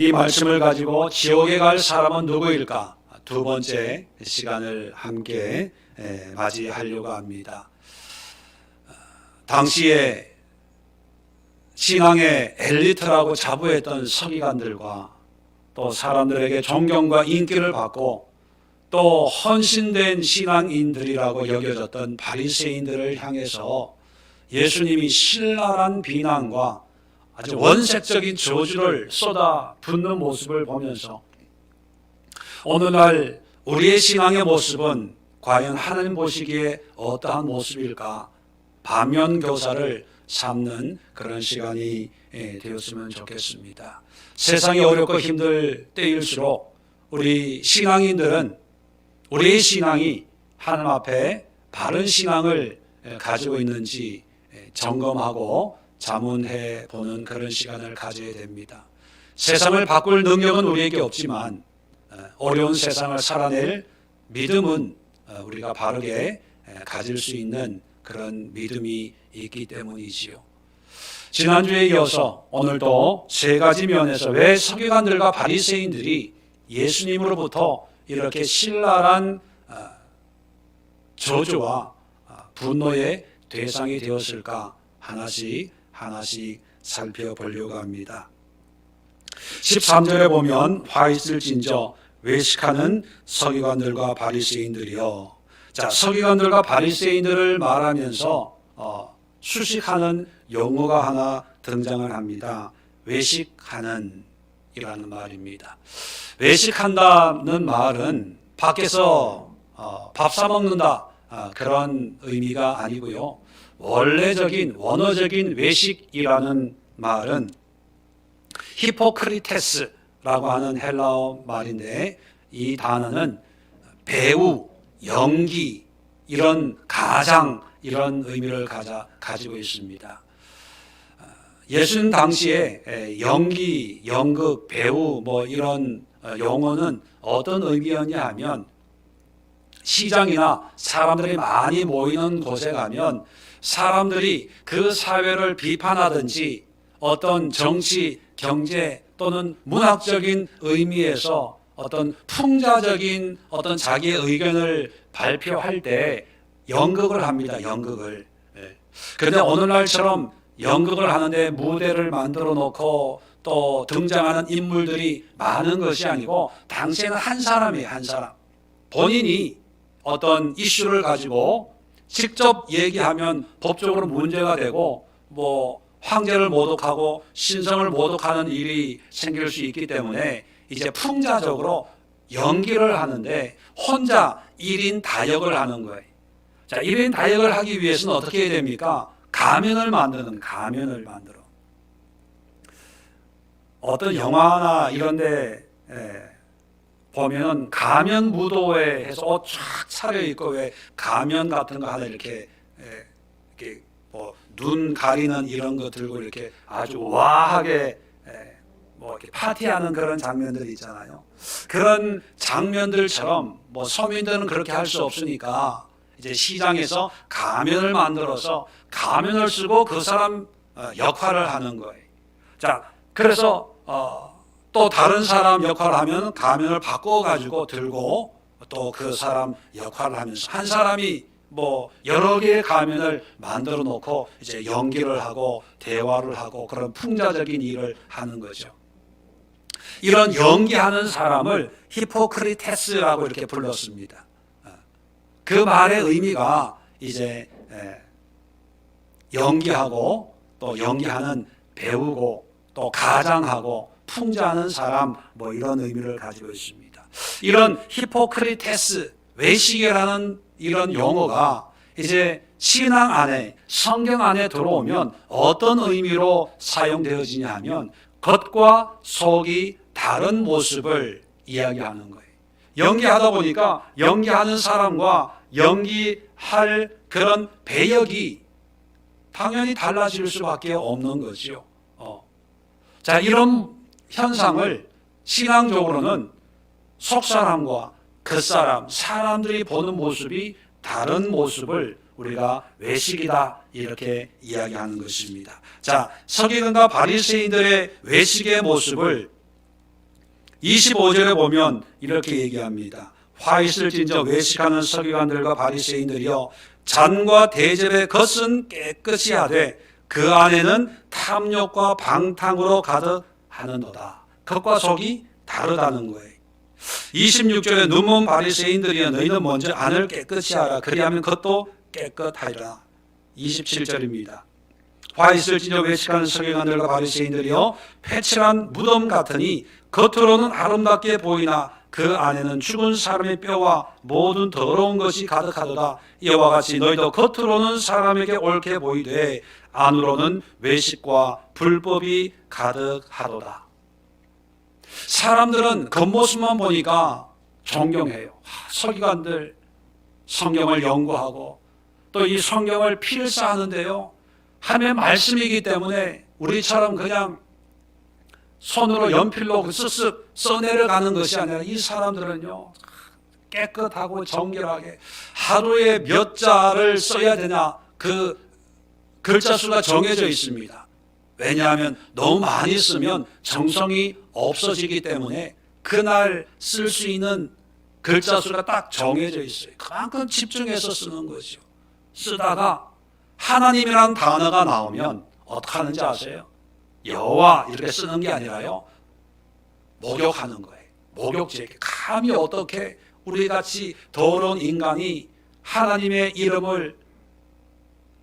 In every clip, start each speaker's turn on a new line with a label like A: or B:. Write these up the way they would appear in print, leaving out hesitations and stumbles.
A: 이 말씀을 가지고 지옥에 갈 사람은 누구일까? 두 번째 시간을 함께 맞이하려고 합니다. 당시에 신앙의 엘리트라고 자부했던 서기관들과 또 사람들에게 존경과 인기를 받고 또 헌신된 신앙인들이라고 여겨졌던 바리새인들을 향해서 예수님이 신랄한 비난과 아주 원색적인 저주를 쏟아 붓는 모습을 보면서 오늘날 우리의 신앙의 모습은 과연 하나님 보시기에 어떠한 모습일까? 반면교사를 삼는 그런 시간이 되었으면 좋겠습니다. 세상이 어렵고 힘들 때일수록 우리 신앙인들은 우리의 신앙이 하나님 앞에 바른 신앙을 가지고 있는지 점검하고 자문해 보는 그런 시간을 가져야 됩니다. 세상을 바꿀 능력은 우리에게 없지만 어려운 세상을 살아낼 믿음은 우리가 바르게 가질 수 있는 그런 믿음이 있기 때문이지요. 지난주에 이어서 오늘도 세 가지 면에서 왜 서기관들과 바리새인들이 예수님으로부터 이렇게 신랄한 저주와 분노의 대상이 되었을까 하나씩 살펴보려고 합니다. 13절에 보면 화 있을진저 외식하는 서기관들과 바리새인들이요. 자, 서기관들과 바리새인들을 말하면서 수식하는 용어가 하나 등장을 합니다. 외식하는 이라는 말입니다. 외식한다는 말은 밖에서 밥 사 먹는다 그런 의미가 아니고요. 원어적인 외식이라는 말은 히포크리테스라고 하는 헬라어 말인데 이 단어는 배우, 연기, 이런 가장 이런 의미를 가지고 있습니다. 예수님 당시에 연기, 연극, 배우 이런 용어는 어떤 의미였냐 하면 시장이나 사람들이 많이 모이는 곳에 가면 사람들이 그 사회를 비판하든지 어떤 정치, 경제 또는 문학적인 의미에서 어떤 풍자적인 어떤 자기의 의견을 발표할 때 연극을 합니다. 연극을. 그런데 오늘날처럼 연극을 하는데 무대를 만들어 놓고 또 등장하는 인물들이 많은 것이 아니고 당시에는 한 사람이에요. 한 사람. 본인이 어떤 이슈를 가지고 직접 얘기하면 법적으로 문제가 되고 황제를 모독하고 신성을 모독하는 일이 생길 수 있기 때문에 이제 풍자적으로 연기를 하는데 혼자 1인 다역을 하는 거예요. 자, 1인 다역을 하기 위해서는 어떻게 해야 됩니까? 가면을 만들어. 어떤 영화나 이런 데 보면은 가면 무도회 해서 옷 쫙 차려입고 왜 가면 같은 거 하나 이렇게 눈 가리는 이런 거 들고 이렇게 아주 와하게 이렇게 파티하는 그런 장면들 있잖아요. 그런 장면들처럼 서민들은 그렇게 할 수 없으니까 이제 시장에서 가면을 만들어서 가면을 쓰고 그 사람 역할을 하는 거예요. 자, 그래서 또 다른 사람 역할을 하면 가면을 바꿔가지고 들고 또 그 사람 역할을 하면서 한 사람이 여러 개의 가면을 만들어 놓고 이제 연기를 하고 대화를 하고 그런 풍자적인 일을 하는 거죠. 이런 연기하는 사람을 히포크리테스라고 이렇게 불렀습니다. 그 말의 의미가 이제 연기하고 또 연기하는 배우고 또 가장하고 풍자하는 사람 이런 의미를 가지고 있습니다. 이런 히포크리테스, 외식이라는 이런 용어가 이제 신앙 안에 성경 안에 들어오면 어떤 의미로 사용되어지냐 하면 겉과 속이 다른 모습을 이야기하는 거예요. 연기하다 보니까 연기하는 사람과 연기할 그런 배역이 당연히 달라질 수밖에 없는 거죠. 자, 이런 현상을 신앙적으로는 속사람과 겉사람, 사람들이 보는 모습이 다른 모습을 우리가 외식이다 이렇게 이야기하는 것입니다. 자, 서기관과 바리새인들의 외식의 모습을 25절에 보면 이렇게 얘기합니다. 화 있을진저 외식하는 서기관들과 바리새인들이여 잔과 대접의 겉은 깨끗이 하되 그 안에는 탐욕과 방탕으로 가득하는도다. 겉과 속이 다르다는 거예요. 26절에 눈먼 바리새인들이여 너희는 먼저 안을 깨끗이 하라. 그리하면 겉도 깨끗하리라. 27절입니다. 화 있을진저 외식하는 서기관들과 바리새인들이여 패칠한 무덤 같으니 겉으로는 아름답게 보이나 그 안에는 죽은 사람의 뼈와 모든 더러운 것이 가득하도다. 이와 같이 너희도 겉으로는 사람에게 옳게 보이되 안으로는 외식과 불법이 가득하도다. 사람들은 겉모습만 보니까 존경해요. 서기관들 성경을 연구하고 또 이 성경을 필사하는데요, 하나님의 말씀이기 때문에 우리처럼 그냥 손으로 연필로 쓱쓱 써내려가는 것이 아니라 이 사람들은요, 깨끗하고 정결하게 하루에 몇 자를 써야 되냐, 그 글자 수가 정해져 있습니다. 왜냐하면 너무 많이 쓰면 정성이 없어지기 때문에 그날 쓸 수 있는 글자 수가 딱 정해져 있어요. 그만큼 집중해서 쓰는 거죠. 쓰다가 하나님이라는 단어가 나오면 어떻게 하는지 아세요? 여호와 이렇게 쓰는 게 아니라요, 목욕하는 거예요. 목욕제게. 감히 어떻게 우리같이 더러운 인간이 하나님의 이름을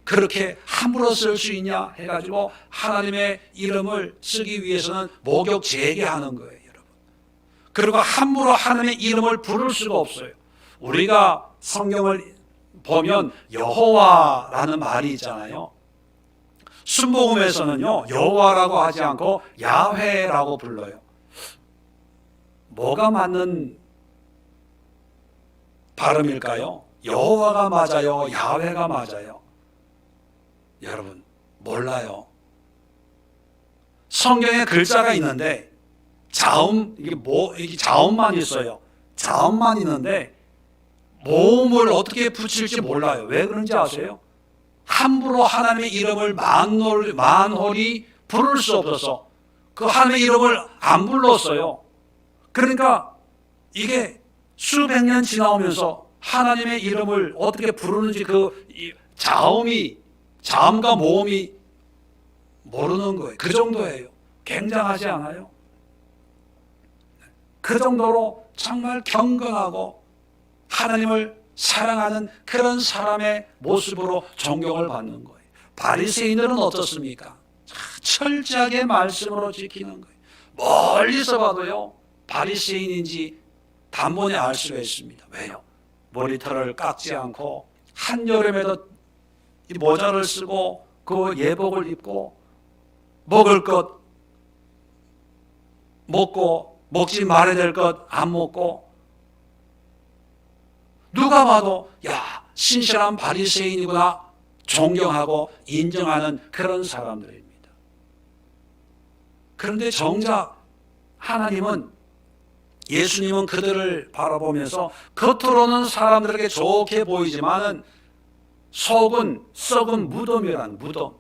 A: 그렇게 함부로 쓸 수 있냐 해가지고 하나님의 이름을 쓰기 위해서는 목욕제게 하는 거예요, 여러분. 그리고 함부로 하나님의 이름을 부를 수가 없어요. 우리가 성경을 보면 여호와라는 말이 있잖아요. 순복음에서는요, 여호와라고 하지 않고 야훼라고 불러요. 뭐가 맞는 발음일까요? 여호와가 맞아요, 야훼가 맞아요? 여러분 몰라요. 성경에 글자가 있는데 자음, 이게 자음만 있어요. 자음만 있는데 모음을 어떻게 붙일지 몰라요. 왜 그런지 아세요? 함부로 하나님의 이름을 만홀히 부를 수 없어서 그 하나님의 이름을 안 불렀어요. 그러니까 이게 수백 년 지나오면서 하나님의 이름을 어떻게 부르는지 그 자음과 모음이 모르는 거예요. 그 정도예요. 굉장하지 않아요? 그 정도로 정말 경건하고 하나님을 사랑하는 그런 사람의 모습으로 존경을 받는 거예요. 바리새인들은 어떻습니까? 철저하게 말씀으로 지키는 거예요. 멀리서 봐도요, 바리새인인지 단번에 알 수가 있습니다. 왜요? 머리털을 깎지 않고 한여름에도 이 모자를 쓰고 그 예복을 입고 먹을 것 먹고 먹지 말아야 될 것 안 먹고, 누가 봐도 야, 신실한 바리새인이구나 존경하고 인정하는 그런 사람들입니다. 그런데 정작 하나님은, 예수님은 그들을 바라보면서 겉으로는 사람들에게 좋게 보이지만은 속은 썩은 무덤이란 무덤,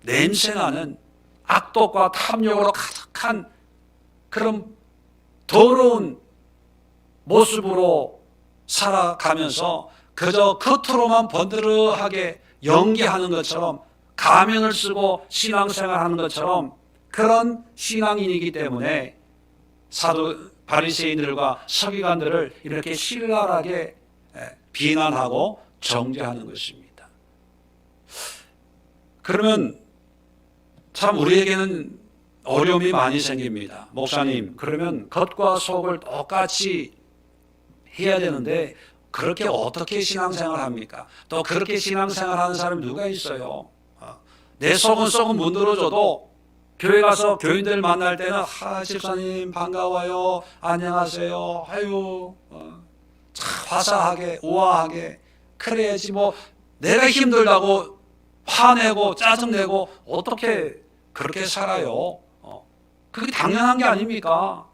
A: 냄새나는 악독과 탐욕으로 가득한 그런 더러운 모습으로 살아가면서 그저 겉으로만 번드르하게 연기하는 것처럼, 가면을 쓰고 신앙생활하는 것처럼 그런 신앙인이기 때문에 사도 바리새인들과 서기관들을 이렇게 신랄하게 비난하고 정죄하는 것입니다. 그러면 참 우리에게는 어려움이 많이 생깁니다. 목사님, 그러면 겉과 속을 똑같이 해야 되는데 그렇게 어떻게 신앙생활 합니까? 또 그렇게 신앙생활 하는 사람이 누가 있어요? 내 속은 썩은 문드러져도 교회 가서 교인들 만날 때는 집사님 반가워요, 안녕하세요, 아유, 화사하게 우아하게 그래야지. 뭐 내가 힘들다고 화내고 짜증내고 어떻게 그렇게 살아요? 그게 당연한 게 아닙니까?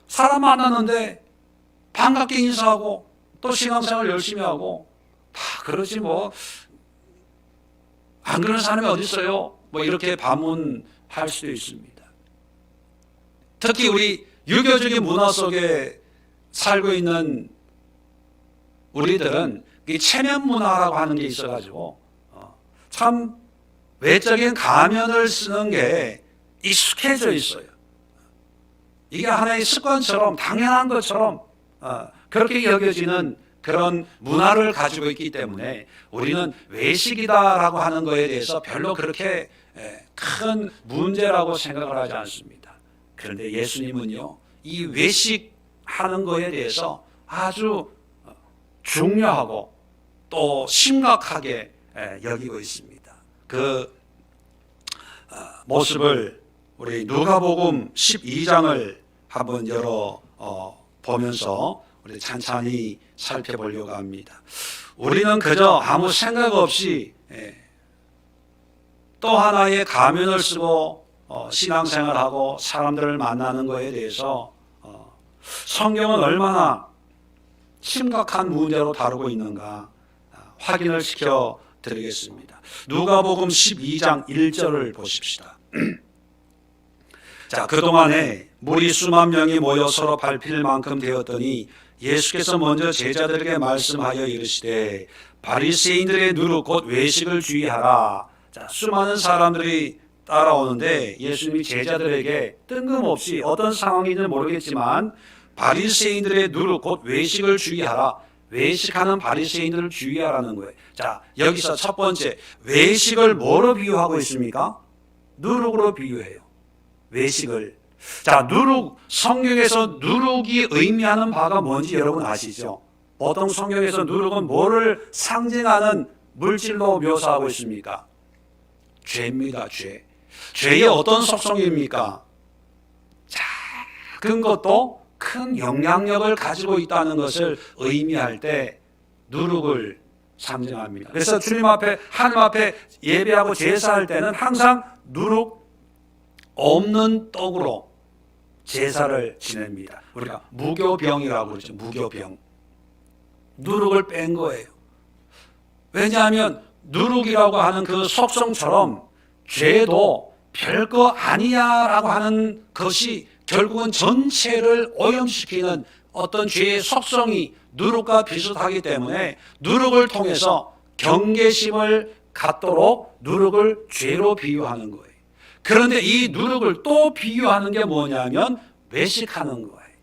A: 사람 만났는데 반갑게 인사하고 또 신앙생활 열심히 하고 다 그러지 뭐. 안 그런 사람이 어디 있어요? 뭐 이렇게 반문할 수도 있습니다. 특히 우리 유교적인 문화 속에 살고 있는 우리들은 이 체면 문화라고 하는 게 있어가지고 참 외적인 가면을 쓰는 게 익숙해져 있어요. 이게 하나의 습관처럼 당연한 것처럼 그렇게 여겨지는 그런 문화를 가지고 있기 때문에 우리는 외식이다라고 하는 거에 대해서 별로 그렇게 큰 문제라고 생각을 하지 않습니다. 그런데 예수님은요, 이 외식하는 거에 대해서 아주 중요하고 또 심각하게 여기고 있습니다. 그 모습을 우리 누가복음 12장을 한번 열어 보면서 우리 찬찬히 살펴보려고 합니다. 우리는 그저 아무 생각 없이 또 하나의 가면을 쓰고 신앙생활하고 사람들을 만나는 것에 대해서 성경은 얼마나 심각한 문제로 다루고 있는가 확인을 시켜 드리겠습니다. 누가복음 12장 1절을 보십시다. 자, 그동안에 무리 수만 명이 모여 서로 밟힐 만큼 되었더니 예수께서 먼저 제자들에게 말씀하여 이르시되 바리새인들의 누룩 곧 외식을 주의하라. 자, 수많은 사람들이 따라오는데 예수님이 제자들에게 뜬금없이 어떤 상황인지 모르겠지만 바리새인들의 누룩 곧 외식을 주의하라. 외식하는 바리새인들을 주의하라는 거예요. 자, 여기서 첫 번째, 외식을 뭐로 비유하고 있습니까? 누룩으로 비유해요. 외식을. 자, 누룩, 성경에서 누룩이 의미하는 바가 뭔지 여러분 아시죠? 보통 성경에서 누룩은 뭐를 상징하는 물질로 묘사하고 있습니까? 죄입니다, 죄. 죄의 어떤 속성입니까? 작은 것도 큰 영향력을 가지고 있다는 것을 의미할 때 누룩을 상징합니다. 그래서 주님 앞에, 하나님 앞에 예배하고 제사할 때는 항상 누룩 없는 떡으로 제사를 지냅니다. 우리가 무교병이라고 그러죠. 무교병. 누룩을 뺀 거예요. 왜냐하면 누룩이라고 하는 그 속성처럼 죄도 별거 아니야라고 하는 것이 결국은 전체를 오염시키는 어떤 죄의 속성이 누룩과 비슷하기 때문에 누룩을 통해서 경계심을 갖도록 누룩을 죄로 비유하는 거예요. 그런데 이 누룩을 또 비유하는 게 뭐냐면 외식하는 거예요.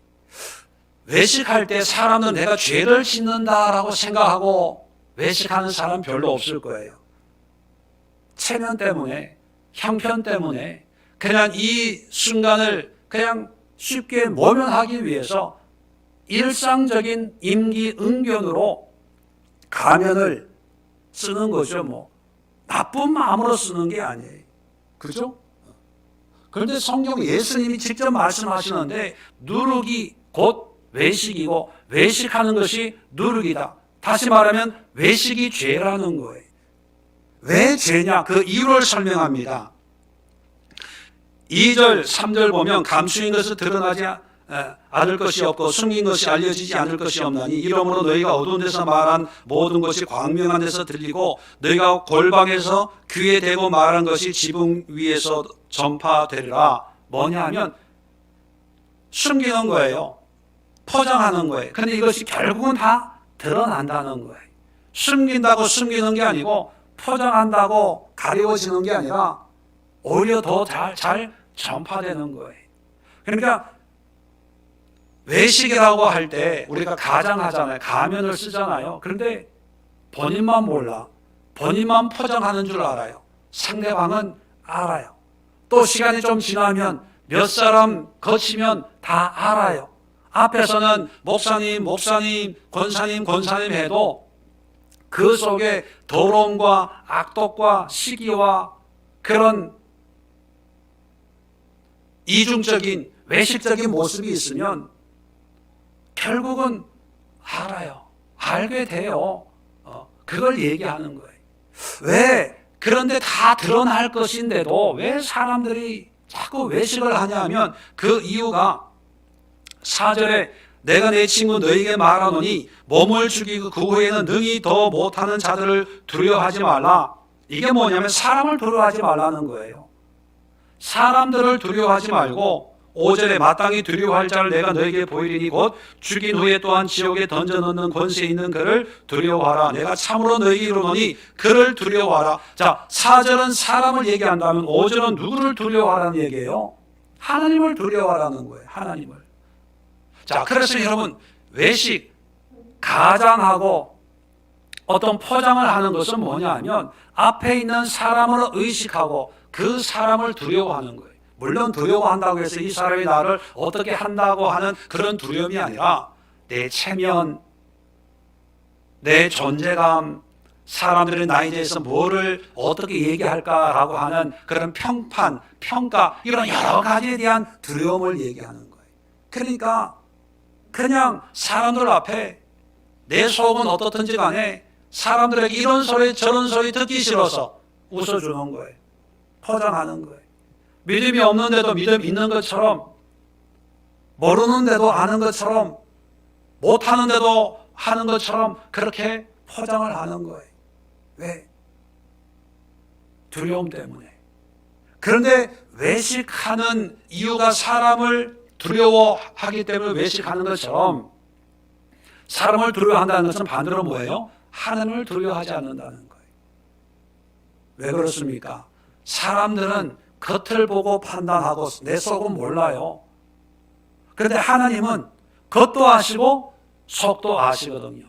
A: 외식할 때 사람은 내가 죄를 짓는다라고 생각하고 외식하는 사람 별로 없을 거예요. 체면 때문에, 형편 때문에 그냥 이 순간을 그냥 쉽게 모면하기 위해서 일상적인 임기응변으로 가면을 쓰는 거죠. 뭐 나쁜 마음으로 쓰는 게 아니에요. 그죠? 그런데 성경 예수님이 직접 말씀하시는데 누룩이 곧 외식이고 외식하는 것이 누룩이다. 다시 말하면 외식이 죄라는 거예요. 왜 죄냐? 그 이유를 설명합니다. 2절, 3절 보면 감추인 것을 드러나지 않을 것이 없고 숨긴 것이 알려지지 않을 것이 없나니 이러므로 너희가 어두운 데서 말한 모든 것이 광명한 데서 들리고 너희가 골방에서 귀에 대고 말한 것이 지붕 위에서 전파되리라. 뭐냐 하면 숨기는 거예요. 포장하는 거예요. 그런데 이것이 결국은 다 드러난다는 거예요. 숨긴다고 숨기는 게 아니고 포장한다고 가려워지는 게 아니라 오히려 더 잘 전파되는 거예요. 그러니까 외식이라고 할 때 우리가 가장하잖아요. 가면을 쓰잖아요. 그런데 본인만 몰라. 본인만 포장하는 줄 알아요. 상대방은 알아요. 또 시간이 좀 지나면 몇 사람 거치면 다 알아요. 앞에서는 목사님, 권사님 해도 그 속에 더러움과 악독과 시기와 그런 이중적인 외식적인 모습이 있으면 결국은 알아요. 알게 돼요. 그걸 얘기하는 거예요. 왜? 그런데 다 드러날 것인데도 왜 사람들이 자꾸 외식을 하냐면 그 이유가 4절에 내가 내 친구 너에게 말하노니 몸을 죽이고 그 후에는 능히 더 못하는 자들을 두려워하지 말라. 이게 뭐냐면 사람을 두려워하지 말라는 거예요. 사람들을 두려워하지 말고 5절에 마땅히 두려워할 자를 내가 너에게 보이리니 곧 죽인 후에 또한 지옥에 던져 넣는 권세 있는 그를 두려워하라. 내가 참으로 너에게 이르노니 그를 두려워하라. 자, 4절은 사람을 얘기한다면 5절은 누구를 두려워하라는 얘기예요? 하나님을 두려워하라는 거예요. 하나님을. 자, 그래서 여러분 외식, 가장하고 어떤 포장을 하는 것은 뭐냐 하면 앞에 있는 사람을 의식하고 그 사람을 두려워하는 거예요. 물론 두려워한다고 해서 이 사람이 나를 어떻게 한다고 하는 그런 두려움이 아니라 내 체면, 내 존재감, 사람들이 나에 대해서 뭐를 어떻게 얘기할까라고 하는 그런 평판, 평가 이런 여러 가지에 대한 두려움을 얘기하는 거예요. 그러니까 그냥 사람들 앞에 내 속은 어떻든지 간에 사람들에게 이런 소리 저런 소리 듣기 싫어서 웃어주는 거예요. 포장하는 거예요. 믿음이 없는데도 믿음 있는 것처럼, 모르는데도 아는 것처럼, 못하는데도 하는 것처럼 그렇게 포장을 하는 거예요. 왜? 두려움 때문에. 그런데 외식하는 이유가 사람을 두려워하기 때문에 외식하는 것처럼 사람을 두려워한다는 것은 반대로 뭐예요? 하나님을 두려워하지 않는다는 거예요. 왜 그렇습니까? 사람들은 겉을 보고 판단하고 내 속은 몰라요. 그런데 하나님은 겉도 아시고 속도 아시거든요.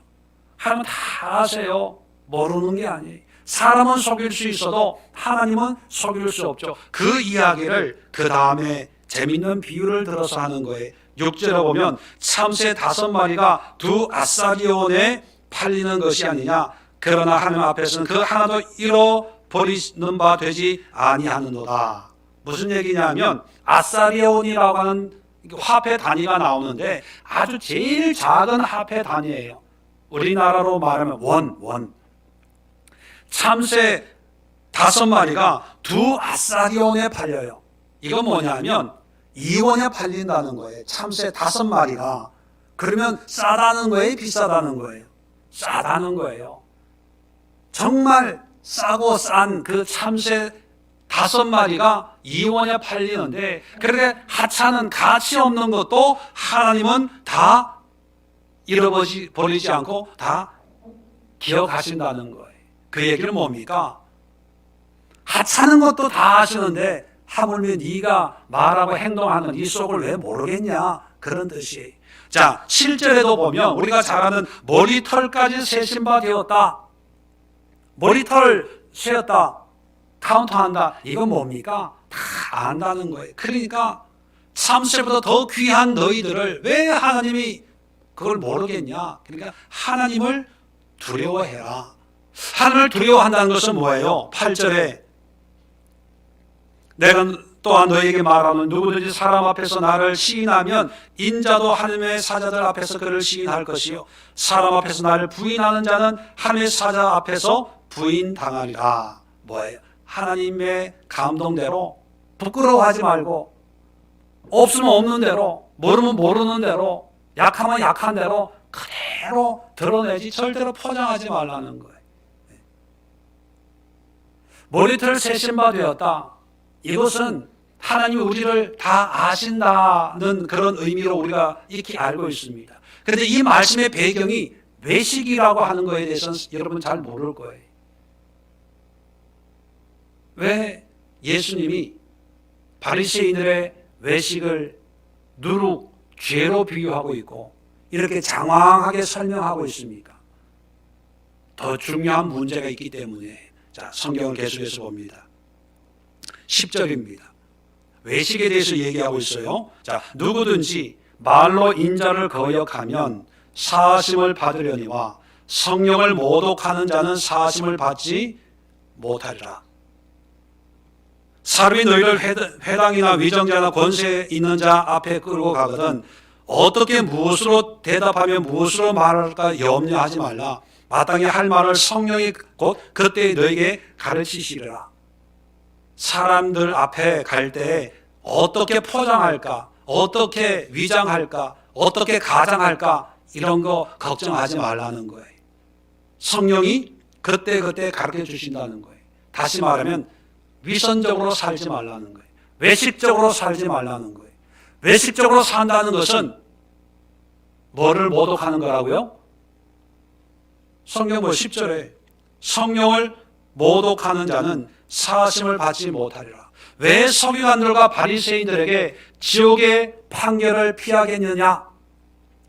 A: 하나님은 다 아세요. 모르는 게 아니에요. 사람은 속일 수 있어도 하나님은 속일 수 없죠. 그 이야기를 그 다음에 재밌는 비유를 들어서 하는 거예요. 6절에 보면 참새 5마리가 두 아사리온에 팔리는 것이 아니냐. 그러나 하나님 앞에서는 그 하나도 잃어버리는 바 되지 아니하는도다. 무슨 얘기냐면 아사리온이라고 하는 화폐 단위가 나오는데 아주 제일 작은 화폐 단위예요. 우리나라로 말하면 원. 참새 5마리가 두 아사리온에 팔려요. 이건 뭐냐면 2원에 팔린다는 거예요. 참새 5마리가. 그러면 싸다는 거예요? 비싸다는 거예요? 싸다는 거예요. 정말 싸고 싼 그 참새 5마리가 2원에 팔리는데 그렇게 하찮은 가치 없는 것도 하나님은 다 잃어버리지 않고 다 기억하신다는 거예요. 그 얘기는 뭡니까? 하찮은 것도 다 아시는데 하물며 네가 말하고 행동하는 이 속을 왜 모르겠냐? 그런 뜻이에요. 자, 7절에도 보면 우리가 잘 아는 머리털까지 세신 바 되었다. 머리털 세었다. 카운트한다. 이건 뭡니까? 다 안다는 거예요. 그러니까 참새보다 더 귀한 너희들을 왜 하나님이 그걸 모르겠냐? 그러니까 하나님을 두려워해라. 하나님을 두려워한다는 것은 뭐예요? 8절에 내가 또한 너에게 말하는 누구든지 사람 앞에서 나를 시인하면 인자도 하나님의 사자들 앞에서 그를 시인할 것이요 사람 앞에서 나를 부인하는 자는 하나님의 사자 앞에서 부인당하리라. 뭐예요? 하나님의 감동대로 부끄러워하지 말고 없으면 없는 대로 모르면 모르는 대로 약하면 약한 대로 그대로 드러내지 절대로 포장하지 말라는 거예요. 머리털 세신 바 되었다. 이것은 하나님이 우리를 다 아신다는 그런 의미로 우리가 이렇게 알고 있습니다. 그런데 이 말씀의 배경이 외식이라고 하는 것에 대해서는 여러분 잘 모를 거예요. 왜 예수님이 바리새인들의 외식을 누룩, 죄로 비유하고 있고 이렇게 장황하게 설명하고 있습니까? 더 중요한 문제가 있기 때문에 자, 성경을 계속해서 봅니다. 10절입니다. 외식에 대해서 얘기하고 있어요. 자, 누구든지 말로 인자를 거역하면 사하심을 받으려니와 성령을 모독하는 자는 사하심을 받지 못하리라. 사람이 너희를 회당이나 위정자나 권세 있는 자 앞에 끌고 가거든 어떻게 무엇으로 대답하며 무엇으로 말할까 염려하지 말라. 마땅히 할 말을 성령이 곧 그때 너에게 가르치시리라. 사람들 앞에 갈 때 어떻게 포장할까, 어떻게 위장할까, 어떻게 가장할까 이런 거 걱정하지 말라는 거예요. 성령이 그때 가르쳐 주신다는 거예요. 다시 말하면 위선적으로 살지 말라는 거예요. 외식적으로 살지 말라는 거예요. 외식적으로 산다는 것은 뭐를 모독하는 거라고요? 성경 10절에 성령을 모독하는 자는 사하심을 받지 못하리라. 왜 서기관들과 바리새인들에게 지옥의 판결을 피하겠느냐?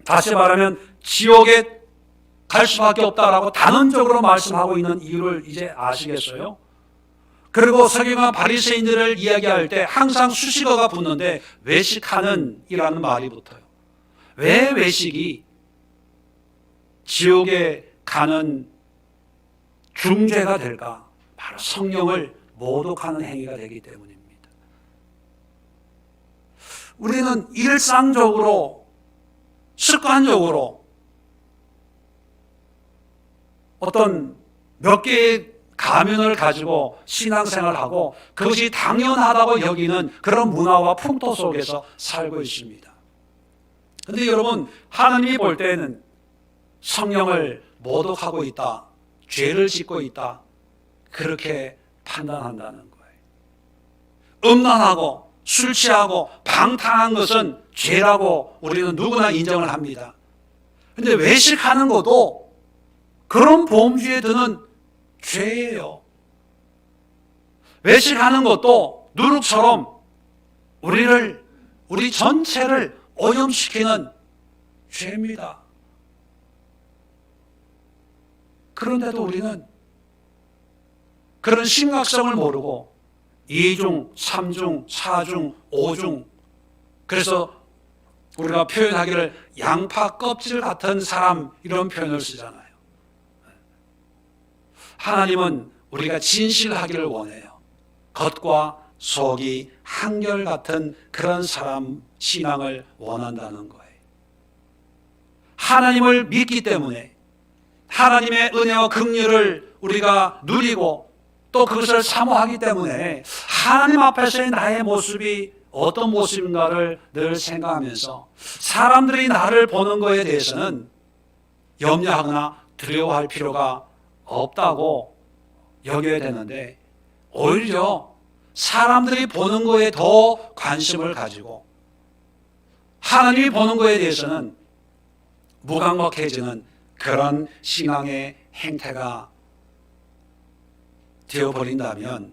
A: 다시 말하면 지옥에 갈 수밖에 없다라고 단언적으로 말씀하고 있는 이유를 이제 아시겠어요? 그리고 서기관 바리새인들을 이야기할 때 항상 수식어가 붙는데 외식하는 이라는 말이 붙어요. 왜 외식이 지옥에 가는 중죄가 될까? 바로 성령을 모독하는 행위가 되기 때문입니다. 우리는 일상적으로 습관적으로 어떤 몇 개의 가면을 가지고 신앙생활을 하고 그것이 당연하다고 여기는 그런 문화와 풍토 속에서 살고 있습니다. 그런데 여러분, 하나님이 볼 때는 성령을 모독하고 있다, 죄를 짓고 있다, 그렇게 판단한다는 거예요. 음란하고 술 취하고 방탕한 것은 죄라고 우리는 누구나 인정을 합니다. 그런데 외식하는 것도 그런 범주에 드는 죄예요. 외식하는 것도 누룩처럼 우리 전체를 오염시키는 죄입니다. 그런데도 우리는 그런 심각성을 모르고 2중, 3중, 4중, 5중, 그래서 우리가 표현하기를 양파 껍질 같은 사람, 이런 표현을 쓰잖아요. 하나님은 우리가 진실하기를 원해요. 겉과 속이 한결같은 그런 사람 신앙을 원한다는 거예요. 하나님을 믿기 때문에 하나님의 은혜와 긍휼을 우리가 누리고 또 그것을 사모하기 때문에 하나님 앞에서의 나의 모습이 어떤 모습인가를 늘 생각하면서 사람들이 나를 보는 것에 대해서는 염려하거나 두려워할 필요가 없다고 여겨야 되는데, 오히려 사람들이 보는 거에 더 관심을 가지고 하나님이 보는 거에 대해서는 무감각해지는 그런 신앙의 행태가 되어버린다면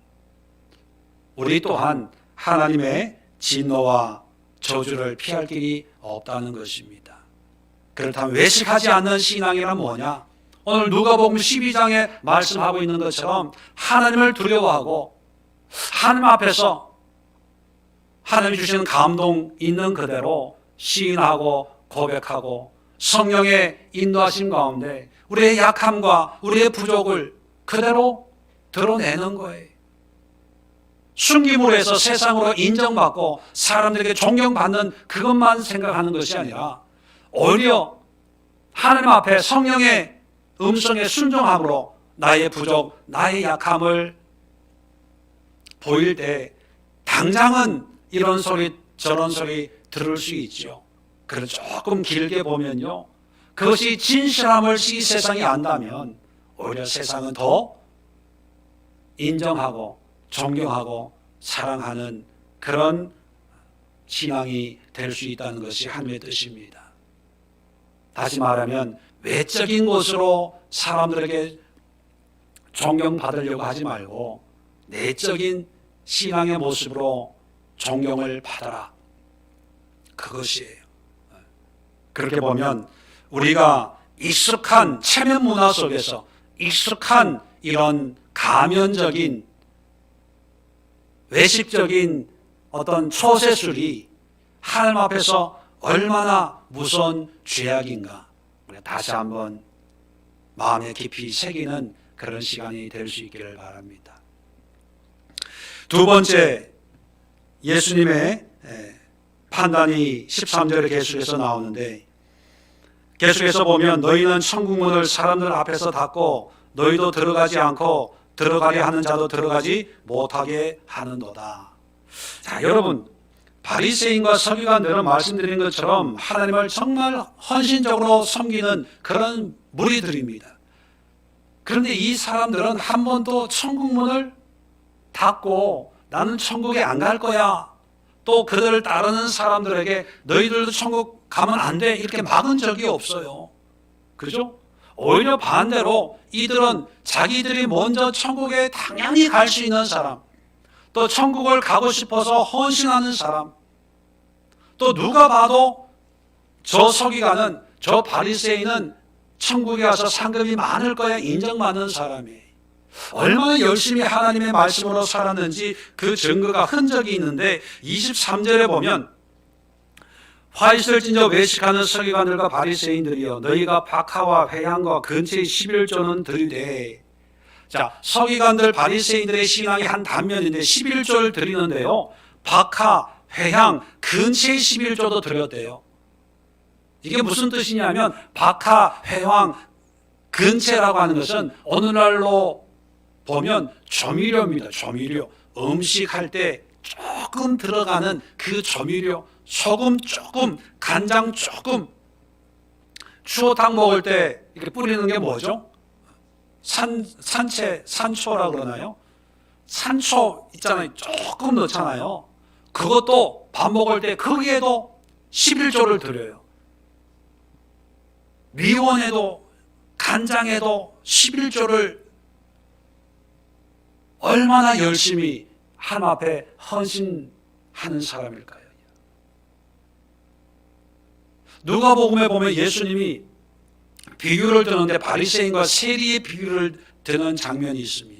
A: 우리 또한 하나님의 진노와 저주를 피할 길이 없다는 것입니다. 그렇다면 외식하지 않는 신앙이란 뭐냐? 오늘 누가복음 12장에 말씀하고 있는 것처럼 하나님을 두려워하고 하나님 앞에서 하나님이 주시는 감동 있는 그대로 시인하고 고백하고 성령의 인도하심 가운데 우리의 약함과 우리의 부족을 그대로 드러내는 거예요. 숨김으로 해서 세상으로 인정받고 사람들에게 존경받는 그것만 생각하는 것이 아니라 오히려 하나님 앞에 성령의 음성에 순종함으로 나의 부족, 나의 약함을 보일 때 당장은 이런 소리 저런 소리 들을 수 있죠. 그걸 조금 길게 보면요, 그것이 진실함을 이 세상이 안다면 오히려 세상은 더 인정하고 존경하고 사랑하는 그런 신앙이 될 수 있다는 것이 하나님의 뜻입니다. 다시 말하면 외적인 것으로 사람들에게 존경받으려고 하지 말고 내적인 신앙의 모습으로 존경을 받아라, 그것이에요. 그렇게 보면 우리가 익숙한 체면 문화 속에서 익숙한 이런 가면적인 외식적인 어떤 초세술이 하나님 앞에서 얼마나 무서운 죄악인가 다시 한번 마음에 깊이 새기는 그런 시간이 될 수 있기를 바랍니다. 두 번째, 예수님의 판단이 13절에 계속해서 나오는데, 계속해서 보면 너희는 천국문을 사람들 앞에서 닫고 너희도 들어가지 않고 들어가려 하는 자도 들어가지 못하게 하는도다. 자, 여러분, 바리새인과 서기관들은 말씀드린 것처럼 하나님을 정말 헌신적으로 섬기는 그런 무리들입니다. 그런데 이 사람들은 한 번도 천국문을 닫고 나는 천국에 안 갈 거야, 또 그들을 따르는 사람들에게 너희들도 천국 가면 안 돼 이렇게 막은 적이 없어요. 그죠? 오히려 반대로 이들은 자기들이 먼저 천국에 당연히 갈 수 있는 사람, 또 천국을 가고 싶어서 헌신하는 사람, 또 누가 봐도 저 서기관은, 저 바리새인은 천국에 가서 상급이 많을 거야 인정받는 사람이에요. 얼마나 열심히 하나님의 말씀으로 살았는지 그 증거가 흔적이 있는데 23절에 보면 화 있을진저 외식하는 서기관들과 바리새인들이여 너희가 박하와 회향과 근처의 11조는 드리되. 자, 서기관들 바리새인들의 신앙이 한 단면인데 11조를 드리는데요, 박하, 회향, 근처의 11조도 드렸대요. 이게 무슨 뜻이냐면 박하, 회향, 근체라고 하는 것은 오늘날로 보면 조미료입니다. 조미료. 음식할 때 조금 들어가는 그 조미료, 소금 조금, 간장 조금. 추어탕 먹을 때 이렇게 뿌리는 게 뭐죠? 산초라고 그러나요? 산초 있잖아요. 조금 넣잖아요. 그것도 밥 먹을 때 거기에도 11조를 드려요. 미원에도 간장에도 11조를 얼마나 열심히 하나님 앞에 헌신하는 사람일까요? 누가복음에 보면 예수님이 비유를 드는데 바리새인과 세리의 비유를 드는 장면이 있습니다.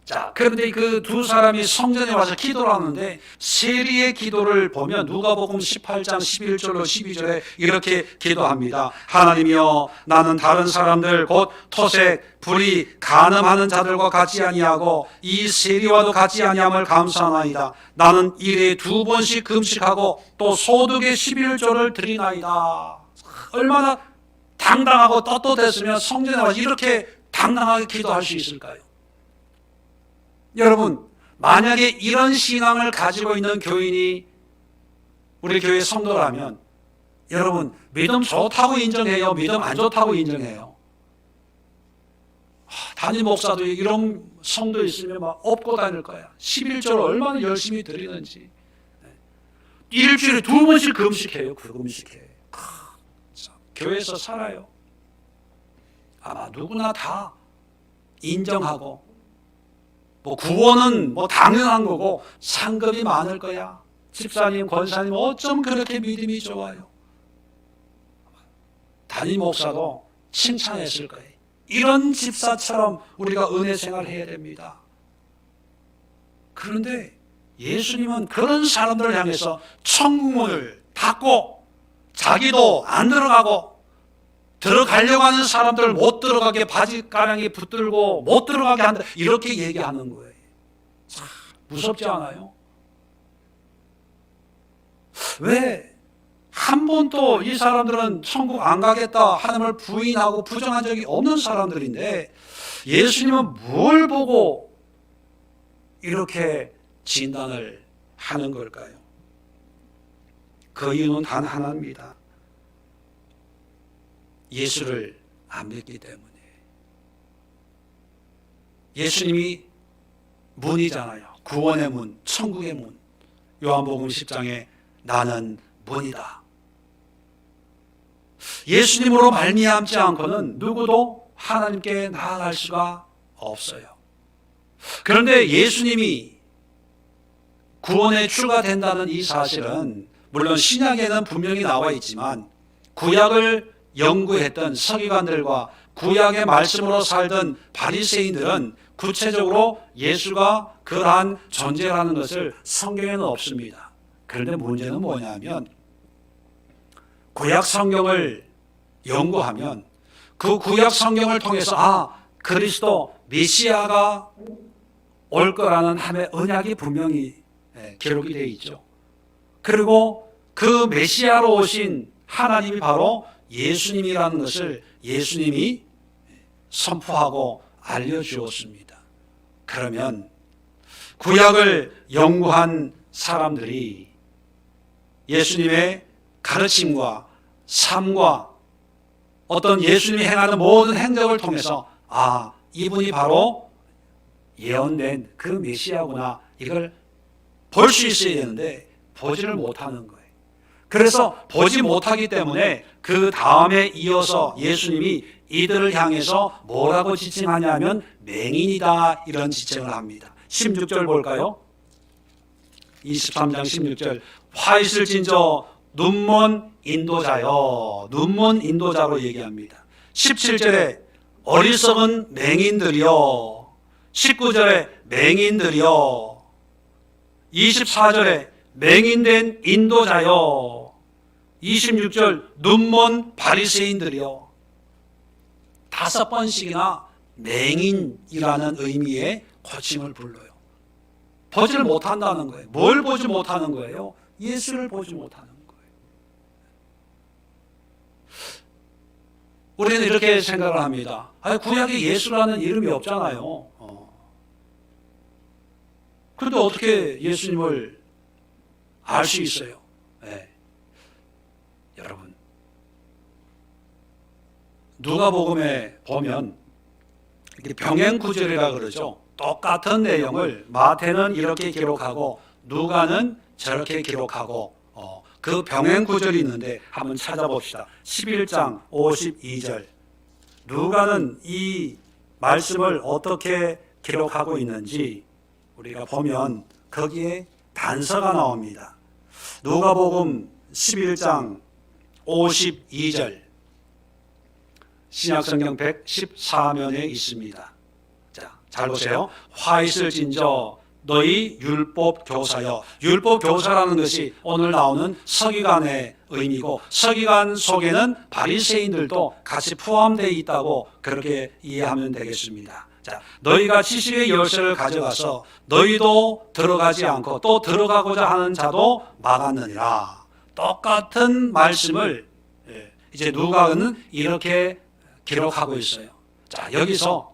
A: 자, 그런데 그 두 사람이 성전에 와서 기도를 하는데 세리의 기도를 보면 누가복음 18장 11절로 12절에 이렇게 기도합니다. 하나님이여, 나는 다른 사람들 곧 토색, 불의, 간음하는 자들과 같이 아니하고 이 세리와도 같이 아니함을 감사하나이다. 나는 일에 2번씩 금식하고 또 소득의 11조를 드리나이다. 얼마나 당당하고 떳떳했으면 성전에 와서 이렇게 당당하게 기도할 수 있을까요? 여러분, 만약에 이런 신앙을 가지고 있는 교인이 우리 교회 성도라면 여러분, 믿음 좋다고 인정해요? 믿음 안 좋다고 인정해요? 담임 목사도 이런 성도 있으면 막 업고 다닐 거야. 11조를 얼마나 열심히 드리는지. 일주일에 2번씩 금식해요. 금식해. 교회에서 살아요. 아마 누구나 다 인정하고, 구원은 당연한 거고 상급이 많을 거야. 집사님, 권사님 어쩜 그렇게 믿음이 좋아요? 담임 목사도 칭찬했을 거예요. 이런 집사처럼 우리가 은혜 생활해야 됩니다. 그런데 예수님은 그런 사람들을 향해서 천국문을 닫고 자기도 안 들어가고 들어가려고 하는 사람들을 못 들어가게 바지가랑이 붙들고 못 들어가게 한다, 이렇게 얘기하는 거예요. 참 무섭지 않아요? 왜? 한 번도 이 사람들은 천국 안 가겠다 하나님을 부인하고 부정한 적이 없는 사람들인데 예수님은 뭘 보고 이렇게 진단을 하는 걸까요? 그 이유는 단 하나입니다. 예수를 안 믿기 때문에. 예수님이 문이잖아요. 구원의 문, 천국의 문. 요한복음 10장에 나는 문이다. 예수님으로 말미암지 않고는 누구도 하나님께 나아갈 수가 없어요. 그런데 예수님이 구원에 출가된다는 이 사실은 물론 신약에는 분명히 나와 있지만 구약을 연구했던 서기관들과 구약의 말씀으로 살던 바리새인들은 구체적으로 예수가 그러한 존재라는 것을 성경에는 없습니다. 그런데 문제는 뭐냐면 구약 성경을 연구하면 그 구약 성경을 통해서 그리스도 메시아가 올 거라는 하나님의 언약이 분명히 기록이 되어 있죠. 그리고 그 메시아로 오신 하나님이 바로 예수님이라는 것을 예수님이 선포하고 알려주었습니다. 그러면 구약을 연구한 사람들이 예수님의 가르침과 삶과 어떤 예수님이 행하는 모든 행적을 통해서 이분이 바로 예언된 그 메시아구나, 이걸 볼 수 있어야 되는데 보지를 못하는 거예요. 그래서 보지 못하기 때문에 그 다음에 이어서 예수님이 이들을 향해서 뭐라고 지칭하냐면 맹인이다, 이런 지칭을 합니다. 16절 볼까요? 23장 16절. 화 있을 진저 눈먼 인도자여. 눈먼 인도자로 얘기합니다. 17절에 어리석은 맹인들이여. 19절에 맹인들이여. 24절에 맹인된 인도자여. 26절 눈먼 바리새인들이여. 5번씩이나 맹인이라는 의미의 호칭을 불러요. 보지를 못한다는 거예요. 뭘 보지 못하는 거예요? 예수를 보지 못하는 거예요. 우리는 이렇게 생각을 합니다. 구약에 예수라는 이름이 없잖아요. 그런데 어떻게 예수님을 알 수 있어요? 네. 여러분, 누가복음에 보면 병행구절이라 그러죠. 똑같은 내용을 마태는 이렇게 기록하고 누가는 저렇게 기록하고 그 병행구절이 있는데 한번 찾아봅시다. 11장 52절. 누가는 이 말씀을 어떻게 기록하고 있는지 우리가 보면 거기에 단서가 나옵니다. 누가복음 11장 52절. 신약성경 114면에 있습니다. 자, 잘 보세요. 화 있을 진저 너희 율법 교사여. 율법 교사라는 것이 오늘 나오는 서기관의 의미고, 서기관 속에는 바리새인들도 같이 포함되어 있다고 그렇게 이해하면 되겠습니다. 자, 너희가 지식의 열쇠를 가져가서 너희도 들어가지 않고 또 들어가고자 하는 자도 막았느니라. 똑같은 말씀을 이제 누가는 이렇게 기록하고 있어요. 자, 여기서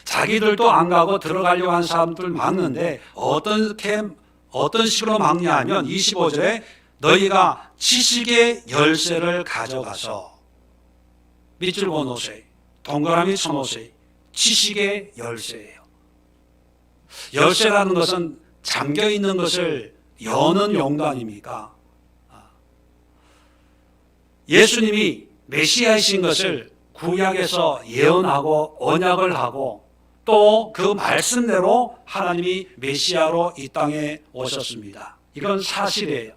A: 자기들도 안 가고 들어가려고 하는 사람들 막는데 어떤 식으로 막냐 하면 25절에 너희가 지식의 열쇠를 가져가서 밑줄 그어놓으세요. 동그라미 쳐놓으세요. 지식의 열쇠예요. 열쇠라는 것은 잠겨있는 것을 여는 용도 아닙니까? 예수님이 메시아이신 것을 구약에서 예언하고 언약을 하고 또 그 말씀대로 하나님이 메시아로 이 땅에 오셨습니다. 이건 사실이에요.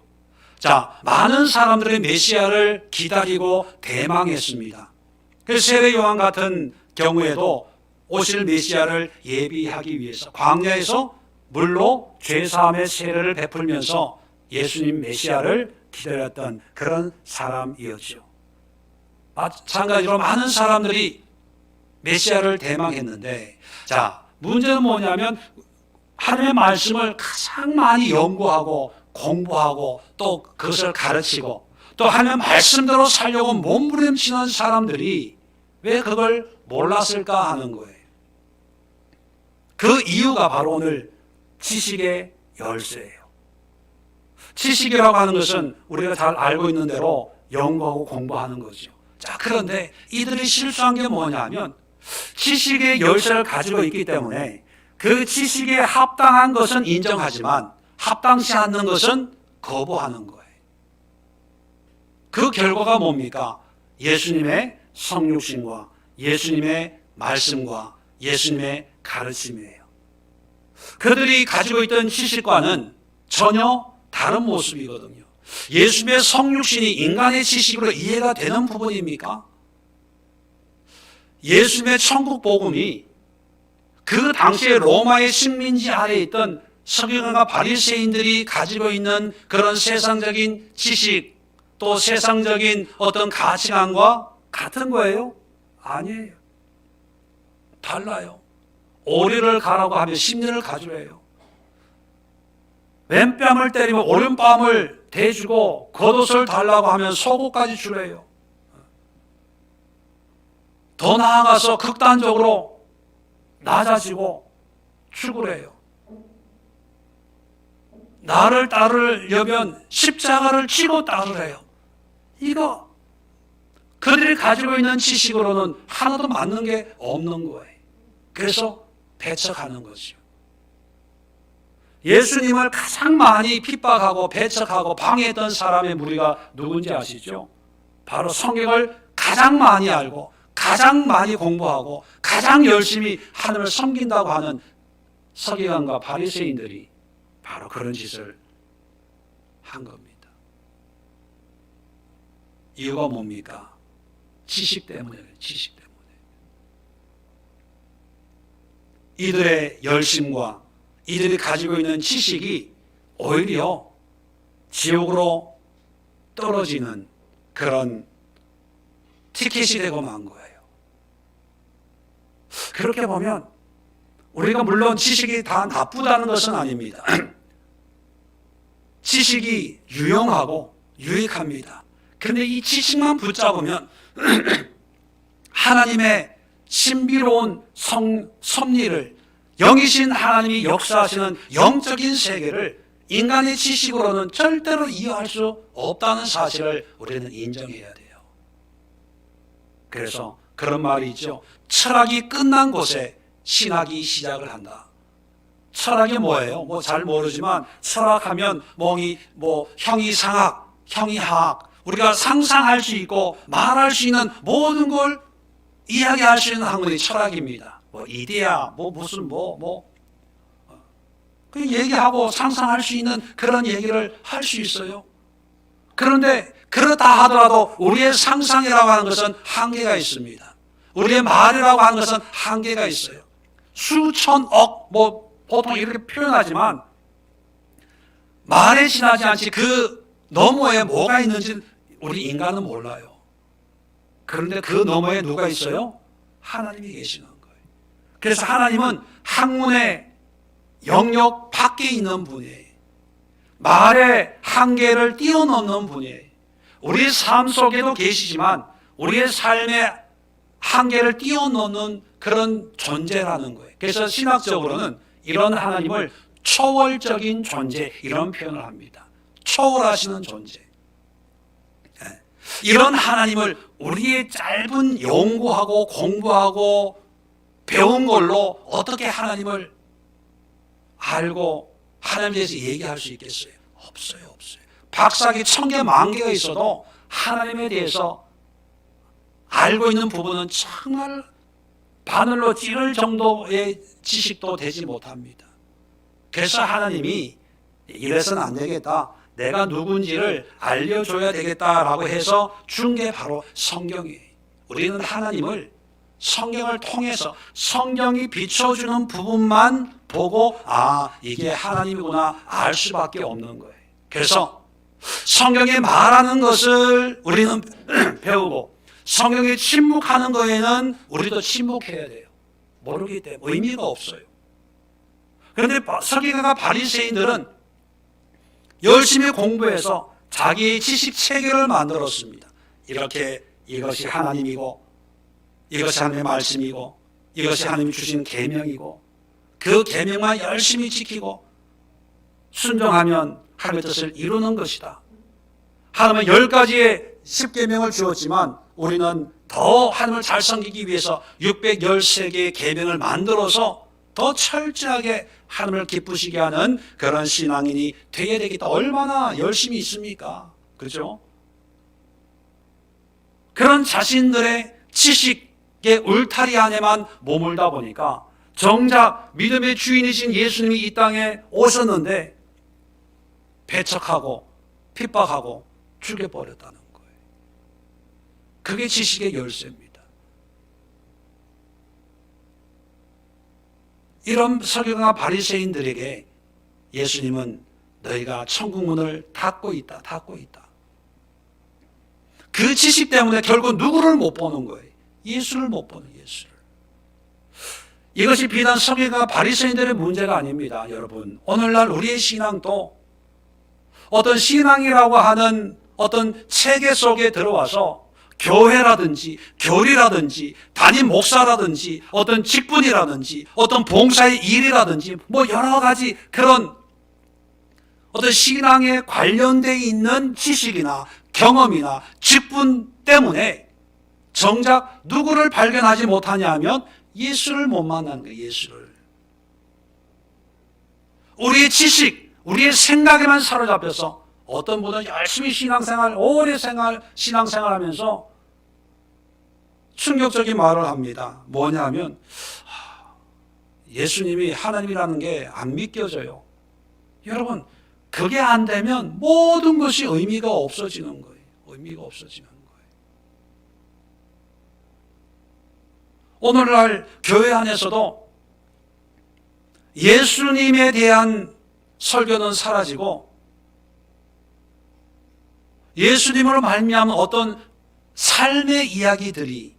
A: 자, 많은 사람들이 메시아를 기다리고 대망했습니다. 세례 요한 같은 경우에도 오실 메시아를 예비하기 위해서 광야에서 물로 죄사함의 세례를 베풀면서 예수님 메시아를 기다렸던 그런 사람이었죠. 마찬가지로 많은 사람들이 메시아를 대망했는데, 자, 문제는 뭐냐면 하나님의 말씀을 가장 많이 연구하고 공부하고 또 그것을 가르치고 또 하나님의 말씀대로 살려고 몸부림치는 사람들이 왜 그걸 몰랐을까 하는 거예요. 그 이유가 바로 오늘 지식의 열쇠예요. 지식이라고 하는 것은 우리가 잘 알고 있는 대로 연구하고 공부하는 거죠. 자, 그런데 이들이 실수한 게 뭐냐면 지식의 열쇠를 가지고 있기 때문에 그 지식에 합당한 것은 인정하지만 합당치 않는 것은 거부하는 거예요. 그 결과가 뭡니까? 예수님의 성육신과 예수님의 말씀과 예수님의 가르침이에요. 그들이 가지고 있던 지식과는 전혀 다른 모습이거든요. 예수님의 성육신이 인간의 지식으로 이해가 되는 부분입니까? 예수님의 천국 복음이 그 당시에 로마의 식민지 아래에 있던 서기관과 바리새인들이 가지고 있는 그런 세상적인 지식 또 세상적인 어떤 가치관과 같은 거예요? 아니에요. 달라요. 오리를 가라고 하면 심리를 가지래요. 왼뺨을 때리면 오른뺨을 대주고 겉옷을 달라고 하면 속옷까지 주래요. 더 나아가서 극단적으로 낮아지고 죽으래요. 나를 따르려면 십자가를 지고 따르래요. 이거 그들이 가지고 있는 지식으로는 하나도 맞는 게 없는 거예요. 그래서 배척하는 거죠. 예수님을 가장 많이 핍박하고 배척하고 방해했던 사람의 무리가 누군지 아시죠? 바로 성경을 가장 많이 알고 가장 많이 공부하고 가장 열심히 하나님을 섬긴다고 하는 서기관과 바리새인들이 바로 그런 짓을 한 겁니다. 이유가 뭡니까? 지식 때문에, 지식 때문에. 이들의 열심과 이들이 가지고 있는 지식이 오히려 지옥으로 떨어지는 그런 티켓이 되고 만 거예요. 그렇게 보면 우리가 물론 지식이 다 나쁘다는 것은 아닙니다. 지식이 유용하고 유익합니다. 그런데 이 지식만 붙잡으면 하나님의 신비로운 섭리를, 영이신 하나님이 역사하시는 영적인 세계를 인간의 지식으로는 절대로 이해할 수 없다는 사실을 우리는 인정해야 돼요. 그래서 그런 말이 있죠. 철학이 끝난 곳에 신학이 시작을 한다. 철학이 뭐예요? 뭐 잘 모르지만 철학하면 형이상학, 형이하학, 우리가 상상할 수 있고 말할 수 있는 모든 걸 이야기할 수 있는 학문이 철학입니다. 뭐 이데아, 그 얘기하고 상상할 수 있는 그런 얘기를 할 수 있어요. 그런데 그렇다 하더라도 우리의 상상이라고 하는 것은 한계가 있습니다. 우리의 말이라고 하는 것은 한계가 있어요. 수천억, 보통 이렇게 표현하지만 말에 지나지 않지 그 너머에 뭐가 있는지 우리 인간은 몰라요. 그런데 그 너머에 누가 있어요? 하나님이 계시는 거예요. 그래서 하나님은 학문의 영역 밖에 있는 분이에요. 말의 한계를 뛰어넘는 분이에요. 우리 삶 속에도 계시지만 우리의 삶의 한계를 뛰어넘는 그런 존재라는 거예요. 그래서 신학적으로는 이런 하나님을 초월적인 존재, 이런 표현을 합니다. 초월하시는 존재. 이런 하나님을 우리의 짧은 연구하고 공부하고 배운 걸로 어떻게 하나님을 알고 하나님에 대해서 얘기할 수 있겠어요? 없어요. 박사학위 1000개 만개가 있어도 하나님에 대해서 알고 있는 부분은 정말 바늘로 찌를 정도의 지식도 되지 못합니다. 그래서 하나님이 이래서는 안 되겠다, 내가 누군지를 알려줘야 되겠다라고 해서 준 게 바로 성경이에요. 우리는 하나님을 성경을 통해서 성경이 비춰주는 부분만 보고 이게 하나님이구나 알 수밖에 없는 거예요. 그래서 성경이 말하는 것을 우리는 배우고 성경이 침묵하는 거에는 우리도 침묵해야 돼요. 모르기 때문에 의미가 없어요. 그런데 서기관과 바리새인들은 열심히 공부해서 자기의 지식 체계를 만들었습니다. 이렇게 이것이 하나님이고 이것이 하나님의 말씀이고 이것이 하나님이 주신 계명이고 그 계명만 열심히 지키고 순종하면 하나님의 뜻을 이루는 것이다. 하나님은 10가지의 10계명을 주었지만 우리는 더 하나님을 잘 섬기기 위해서 613개의 계명을 만들어서 더 철저하게 하나님을 기쁘시게 하는 그런 신앙인이 되어야 되겠다. 얼마나 열심히 있습니까? 그렇죠? 그런 자신들의 지식의 울타리 안에만 머물다 보니까 정작 믿음의 주인이신 예수님이 이 땅에 오셨는데 배척하고 핍박하고 죽여버렸다는 거예요. 그게 지식의 열쇠입니다. 이런 서기관과 바리새인들에게 예수님은 너희가 천국 문을 닫고 있다. 그 지식 때문에 결국 누구를 못 보는 거예요? 예수를 못 보는 예수를. 이것이 비단 서기관과 바리새인들의 문제가 아닙니다, 여러분. 오늘날 우리의 신앙도 어떤 신앙이라고 하는 어떤 체계 속에 들어와서 교회라든지 교리라든지 담임 목사라든지 어떤 직분이라든지 어떤 봉사의 일이라든지 여러 가지 그런 어떤 신앙에 관련되어 있는 지식이나 경험이나 직분 때문에 정작 누구를 발견하지 못하냐 하면 예수를 못 만나는 거예요. 예수를. 우리의 지식, 우리의 생각에만 사로잡혀서 어떤 분은 열심히 신앙생활, 오래 신앙생활 하면서 충격적인 말을 합니다. 뭐냐면 예수님이 하나님이라는 게 안 믿겨져요. 여러분, 그게 안 되면 모든 것이 의미가 없어지는 거예요. 의미가 없어지는 거예요. 오늘날 교회 안에서도 예수님에 대한 설교는 사라지고 예수님으로 말미암은 어떤 삶의 이야기들이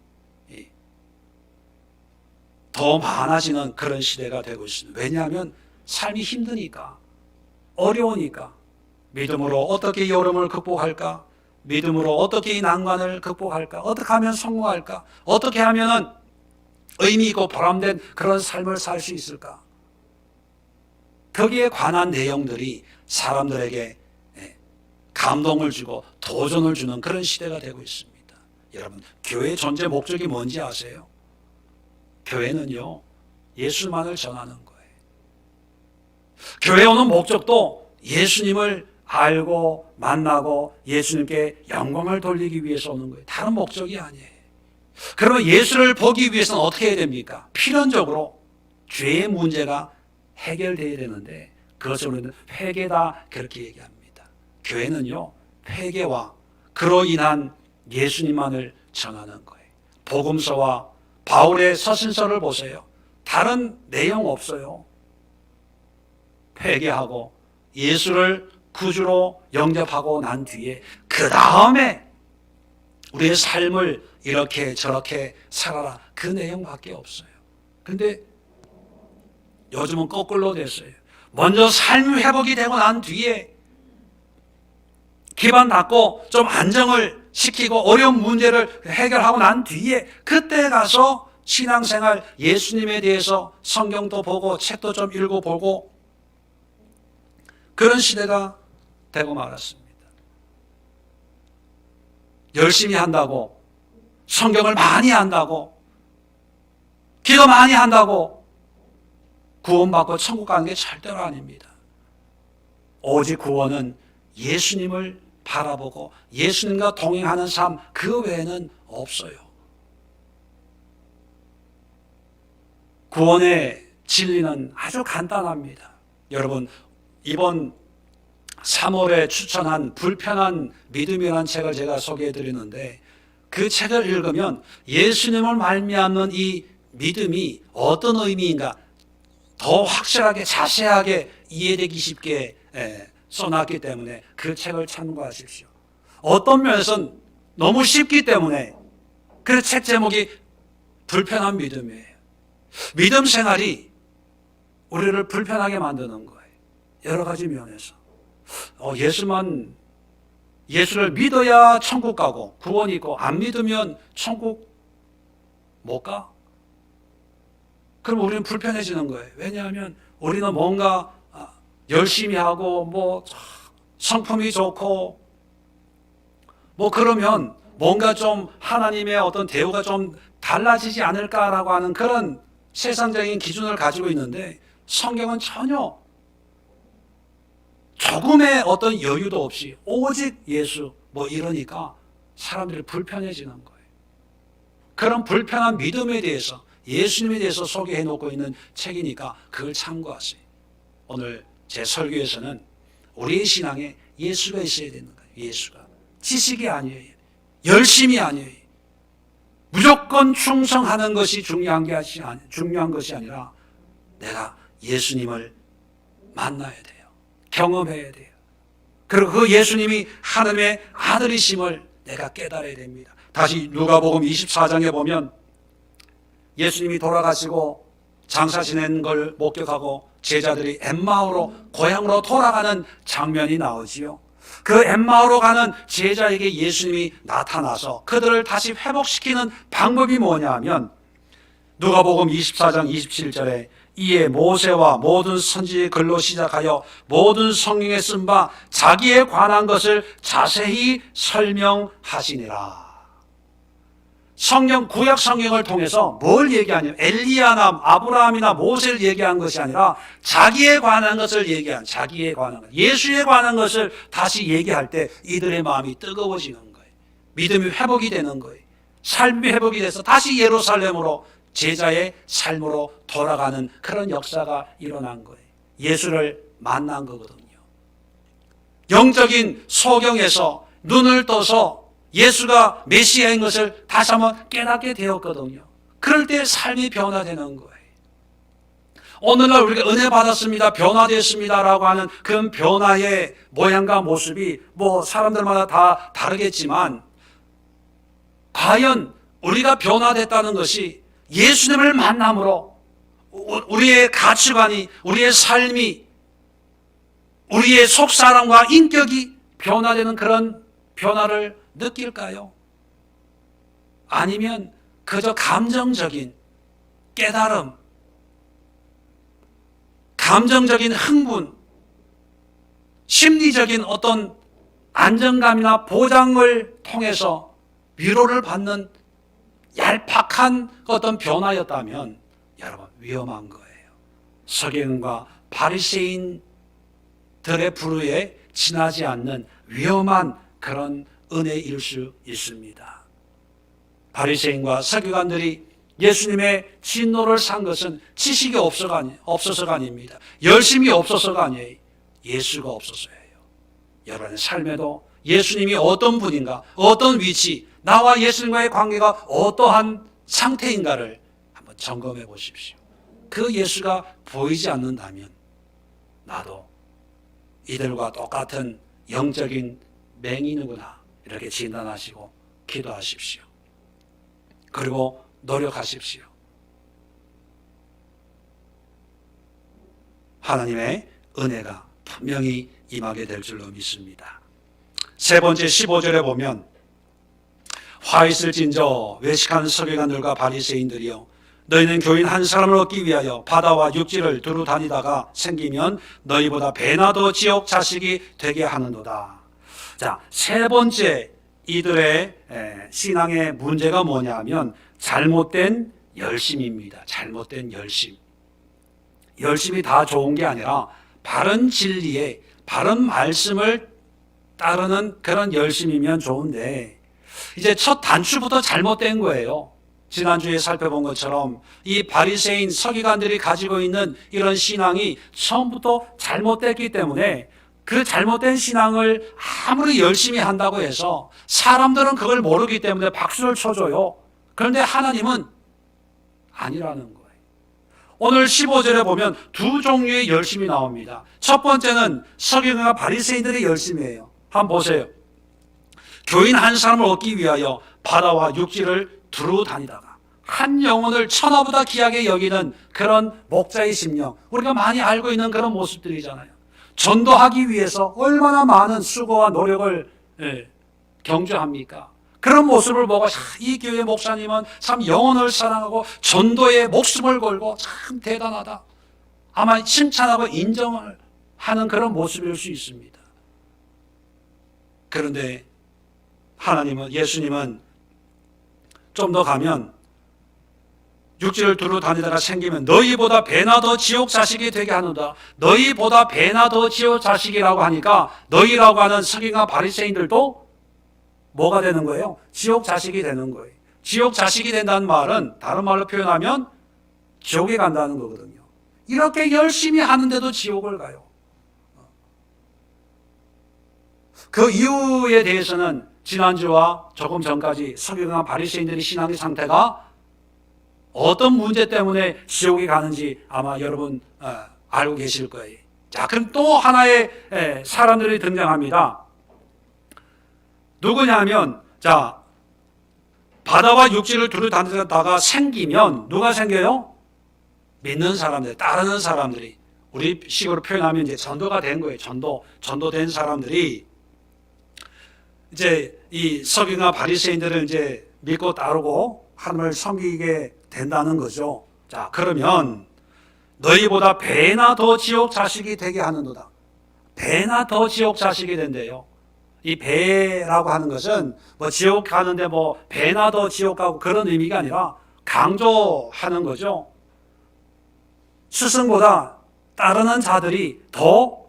A: 더 많아지는 그런 시대가 되고 있습니다. 왜냐하면 삶이 힘드니까, 어려우니까, 믿음으로 어떻게 이 어려움을 극복할까? 믿음으로 어떻게 이 난관을 극복할까? 어떻게 하면 성공할까? 어떻게 하면 의미 있고 보람된 그런 삶을 살 수 있을까? 거기에 관한 내용들이 사람들에게 감동을 주고 도전을 주는 그런 시대가 되고 있습니다. 여러분, 교회의 존재 목적이 뭔지 아세요? 교회는요, 예수만을 전하는 거예요. 교회 오는 목적도 예수님을 알고 만나고 예수님께 영광을 돌리기 위해서 오는 거예요. 다른 목적이 아니에요. 그러면 예수를 보기 위해서는 어떻게 해야 됩니까? 필연적으로 죄의 문제가 해결되어야 되는데 그것을 우리는 회개다 그렇게 얘기합니다. 교회는요, 회개와 그로 인한 예수님만을 전하는 거예요. 복음서와 바울의 서신서를 보세요. 다른 내용 없어요. 회개하고 예수를 구주로 영접하고 난 뒤에 그 다음에 우리의 삶을 이렇게 저렇게 살아라, 그 내용밖에 없어요. 근데 요즘은 거꾸로 됐어요. 먼저 삶 회복이 되고 난 뒤에 기반 닦고 좀 안정을 시키고 어려운 문제를 해결하고 난 뒤에 그때 가서 신앙생활, 예수님에 대해서 성경도 보고 책도 좀 읽어보고 그런 시대가 되고 말았습니다. 열심히 한다고, 성경을 많이 한다고, 기도 많이 한다고 구원받고 천국 가는 게 절대로 아닙니다. 오직 구원은 예수님을 바라보고 예수님과 동행하는 삶, 그 외에는 없어요. 구원의 진리는 아주 간단합니다. 여러분, 이번 3월에 추천한 불편한 믿음이라는 책을 제가 소개해 드리는데 그 책을 읽으면 예수님을 말미암는 이 믿음이 어떤 의미인가 더 확실하게 자세하게 이해되기 쉽게 써놨기 때문에 그 책을 참고하십시오. 어떤 면에서는 너무 쉽기 때문에 그 책 제목이 불편한 믿음이에요. 믿음 생활이 우리를 불편하게 만드는 거예요. 여러 가지 면에서. 예수를 믿어야 천국 가고 구원이 있고 안 믿으면 천국 못 가? 그럼 우리는 불편해지는 거예요. 왜냐하면 우리는 뭔가 열심히 하고 뭐 성품이 좋고 뭐 그러면 뭔가 좀 하나님의 어떤 대우가 좀 달라지지 않을까라고 하는 그런 세상적인 기준을 가지고 있는데 성경은 전혀 조금의 어떤 여유도 없이 오직 예수 뭐 이러니까 사람들이 불편해지는 거예요. 그런 불편한 믿음에 대해서 예수님에 대해서 소개해 놓고 있는 책이니까 그걸 참고하세요. 오늘 제 설교에서는 우리의 신앙에 예수가 있어야 되는 거예요. 예수가. 지식이 아니에요. 열심이 아니에요. 무조건 충성하는 것이 중요한 것이 아니라 내가 예수님을 만나야 돼요. 경험해야 돼요. 그리고 그 예수님이 하나님의 아들이심을 내가 깨달아야 됩니다. 다시 누가복음 24장에 보면 예수님이 돌아가시고 장사 지낸 걸 목격하고 제자들이 엠마오로 고향으로 돌아가는 장면이 나오지요. 그 엠마오로 가는 제자에게 예수님이 나타나서 그들을 다시 회복시키는 방법이 뭐냐 하면 누가복음 24장 27절에 이에 모세와 모든 선지의 글로 시작하여 모든 성경에 쓴 바 자기에 관한 것을 자세히 설명하시니라. 성경, 구약 성경을 통해서 뭘 얘기하냐면 엘리야나 아브라함이나 모세를 얘기한 것이 아니라 자기에 관한 것을 얘기한, 자기에 관한 것, 예수에 관한 것을 다시 얘기할 때 이들의 마음이 뜨거워지는 거예요. 믿음이 회복이 되는 거예요. 삶이 회복이 돼서 다시 예루살렘으로 제자의 삶으로 돌아가는 그런 역사가 일어난 거예요. 예수를 만난 거거든요. 영적인 소경에서 눈을 떠서 예수가 메시아인 것을 다시 한번 깨닫게 되었거든요. 그럴 때 삶이 변화되는 거예요. 오늘날 우리가 은혜 받았습니다, 변화됐습니다라고 하는 그런 변화의 모양과 모습이 뭐 사람들마다 다 다르겠지만, 과연 우리가 변화됐다는 것이 예수님을 만남으로 우리의 가치관이, 우리의 삶이, 우리의 속사람과 인격이 변화되는 그런 변화를 느낄까요? 아니면 그저 감정적인 깨달음, 감정적인 흥분, 심리적인 어떤 안정감이나 보장을 통해서 위로를 받는 얄팍한 어떤 변화였다면 여러분 위험한 거예요. 서기관과 바리새인들의 부류에 지나지 않는 위험한 그런 은혜일 수 있습니다. 바리새인과 서기관들이 예수님의 진노를 산 것은 지식이 없어서가 아닙니다. 열심이 없어서가 아니에요. 예수가 없어서예요. 여러분의 삶에도 예수님이 어떤 분인가, 어떤 위치, 나와 예수님과의 관계가 어떠한 상태인가를 한번 점검해 보십시오. 그 예수가 보이지 않는다면 나도 이들과 똑같은 영적인 맹인이구나 이렇게 진단하시고 기도하십시오. 그리고 노력하십시오. 하나님의 은혜가 분명히 임하게 될 줄로 믿습니다. 세 번째 15절에 보면 화 있을진저 외식하는 서기관들과 바리새인들이여 너희는 교인 한 사람을 얻기 위하여 바다와 육지를 두루 다니다가 생기면 너희보다 배나 더 지옥 자식이 되게 하는도다. 자, 세 번째 이들의 신앙의 문제가 뭐냐면 잘못된 열심입니다. 잘못된 열심. 열심이 다 좋은 게 아니라 바른 진리에 바른 말씀을 따르는 그런 열심이면 좋은데 이제 첫 단추부터 잘못된 거예요. 지난주에 살펴본 것처럼 이 바리새인 서기관들이 가지고 있는 이런 신앙이 처음부터 잘못됐기 때문에 그 잘못된 신앙을 아무리 열심히 한다고 해서 사람들은 그걸 모르기 때문에 박수를 쳐줘요. 그런데 하나님은 아니라는 거예요. 오늘 15절에 보면 두 종류의 열심이 나옵니다. 첫 번째는 서기관과 바리새인들의 열심이에요. 한번 보세요. 교인 한 사람을 얻기 위하여 바다와 육지를 두루 다니다가 한 영혼을 천하보다 귀하게 여기는 그런 목자의 심령, 우리가 많이 알고 있는 그런 모습들이잖아요. 전도하기 위해서 얼마나 많은 수고와 노력을 경주합니까? 그런 모습을 보고 이 교회 목사님은 참 영혼을 사랑하고 전도에 목숨을 걸고 참 대단하다. 아마 칭찬하고 인정을 하는 그런 모습일 수 있습니다. 그런데 하나님은, 예수님은 좀 더 가면 육지를 두루 다니다가 생기면 너희보다 배나 더 지옥 자식이 되게 하는다. 너희보다 배나 더 지옥 자식이라고 하니까 너희라고 하는 서기관과 바리새인들도 뭐가 되는 거예요? 지옥 자식이 되는 거예요. 지옥 자식이 된다는 말은 다른 말로 표현하면 지옥에 간다는 거거든요. 이렇게 열심히 하는데도 지옥을 가요. 그 이유에 대해서는 지난주와 조금 전까지 서기관과 바리새인들의 신앙의 상태가 어떤 문제 때문에 지옥에 가는지 아마 여러분 알고 계실 거예요. 자, 그럼 또 하나의 사람들이 등장합니다. 누구냐면, 자, 바다와 육지를 두루 다니다가 생기면 누가 생겨요? 믿는 사람들, 따르는 사람들이, 우리 식으로 표현하면 이제 전도가 된 거예요. 전도된 사람들이 이제 이 서기관과 바리새인들을 이제 믿고 따르고 하나님을 섬기게 된다는 거죠. 자, 그러면 너희보다 배나 더 지옥 자식이 되게 하는도다. 배나 더 지옥 자식이 된대요. 이 배라고 하는 것은 뭐 지옥 가는데 뭐 배나 더 지옥 가고 그런 의미가 아니라 강조하는 거죠. 스승보다 따르는 자들이 더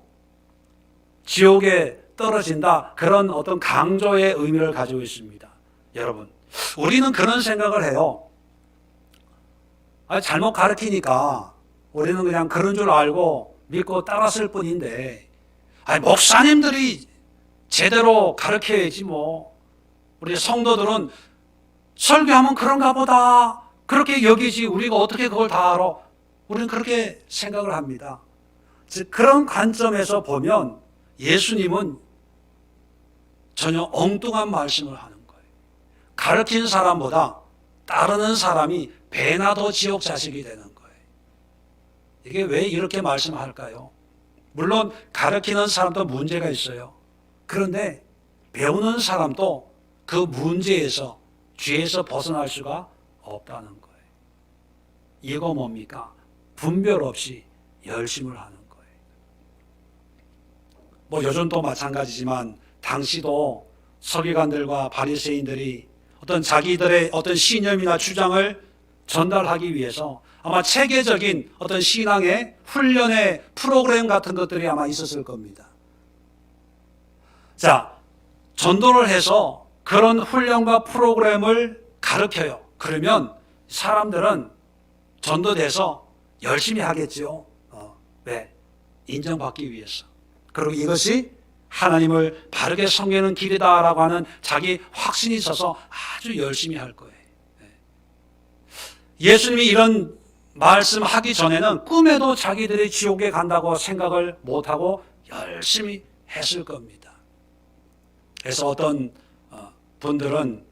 A: 지옥에 떨어진다. 그런 어떤 강조의 의미를 가지고 있습니다. 여러분, 우리는 그런 생각을 해요. 잘못 가르치니까 우리는 그냥 그런 줄 알고 믿고 따랐을 뿐인데, 목사님들이 제대로 가르쳐야지 뭐. 우리 성도들은 설교하면 그런가 보다 그렇게 여기지 우리가 어떻게 그걸 다 알아? 우리는 그렇게 생각을 합니다. 즉 그런 관점에서 보면 예수님은 전혀 엉뚱한 말씀을 하는 거예요. 가르친 사람보다 따르는 사람이 배나 더 지옥 자식이 되는 거예요. 이게 왜 이렇게 말씀할까요? 물론 가르치는 사람도 문제가 있어요. 그런데 배우는 사람도 그 문제에서 죄에서 벗어날 수가 없다는 거예요. 이거 뭡니까? 분별 없이 열심을 하는 거예요. 뭐 요즘도 마찬가지지만 당시도 서기관들과 바리새인들이 어떤 자기들의 어떤 신념이나 주장을 전달하기 위해서 아마 체계적인 어떤 신앙의 훈련의 프로그램 같은 것들이 아마 있었을 겁니다. 자, 전도를 해서 그런 훈련과 프로그램을 가르쳐요. 그러면 사람들은 전도돼서 열심히 하겠죠. 왜? 인정받기 위해서. 그리고 이것이 하나님을 바르게 섬기는 길이다라고 하는 자기 확신이 있어서 아주 열심히 할 거예요. 예수님이 이런 말씀하기 전에는 꿈에도 자기들이 지옥에 간다고 생각을 못하고 열심히 했을 겁니다. 그래서 어떤 분들은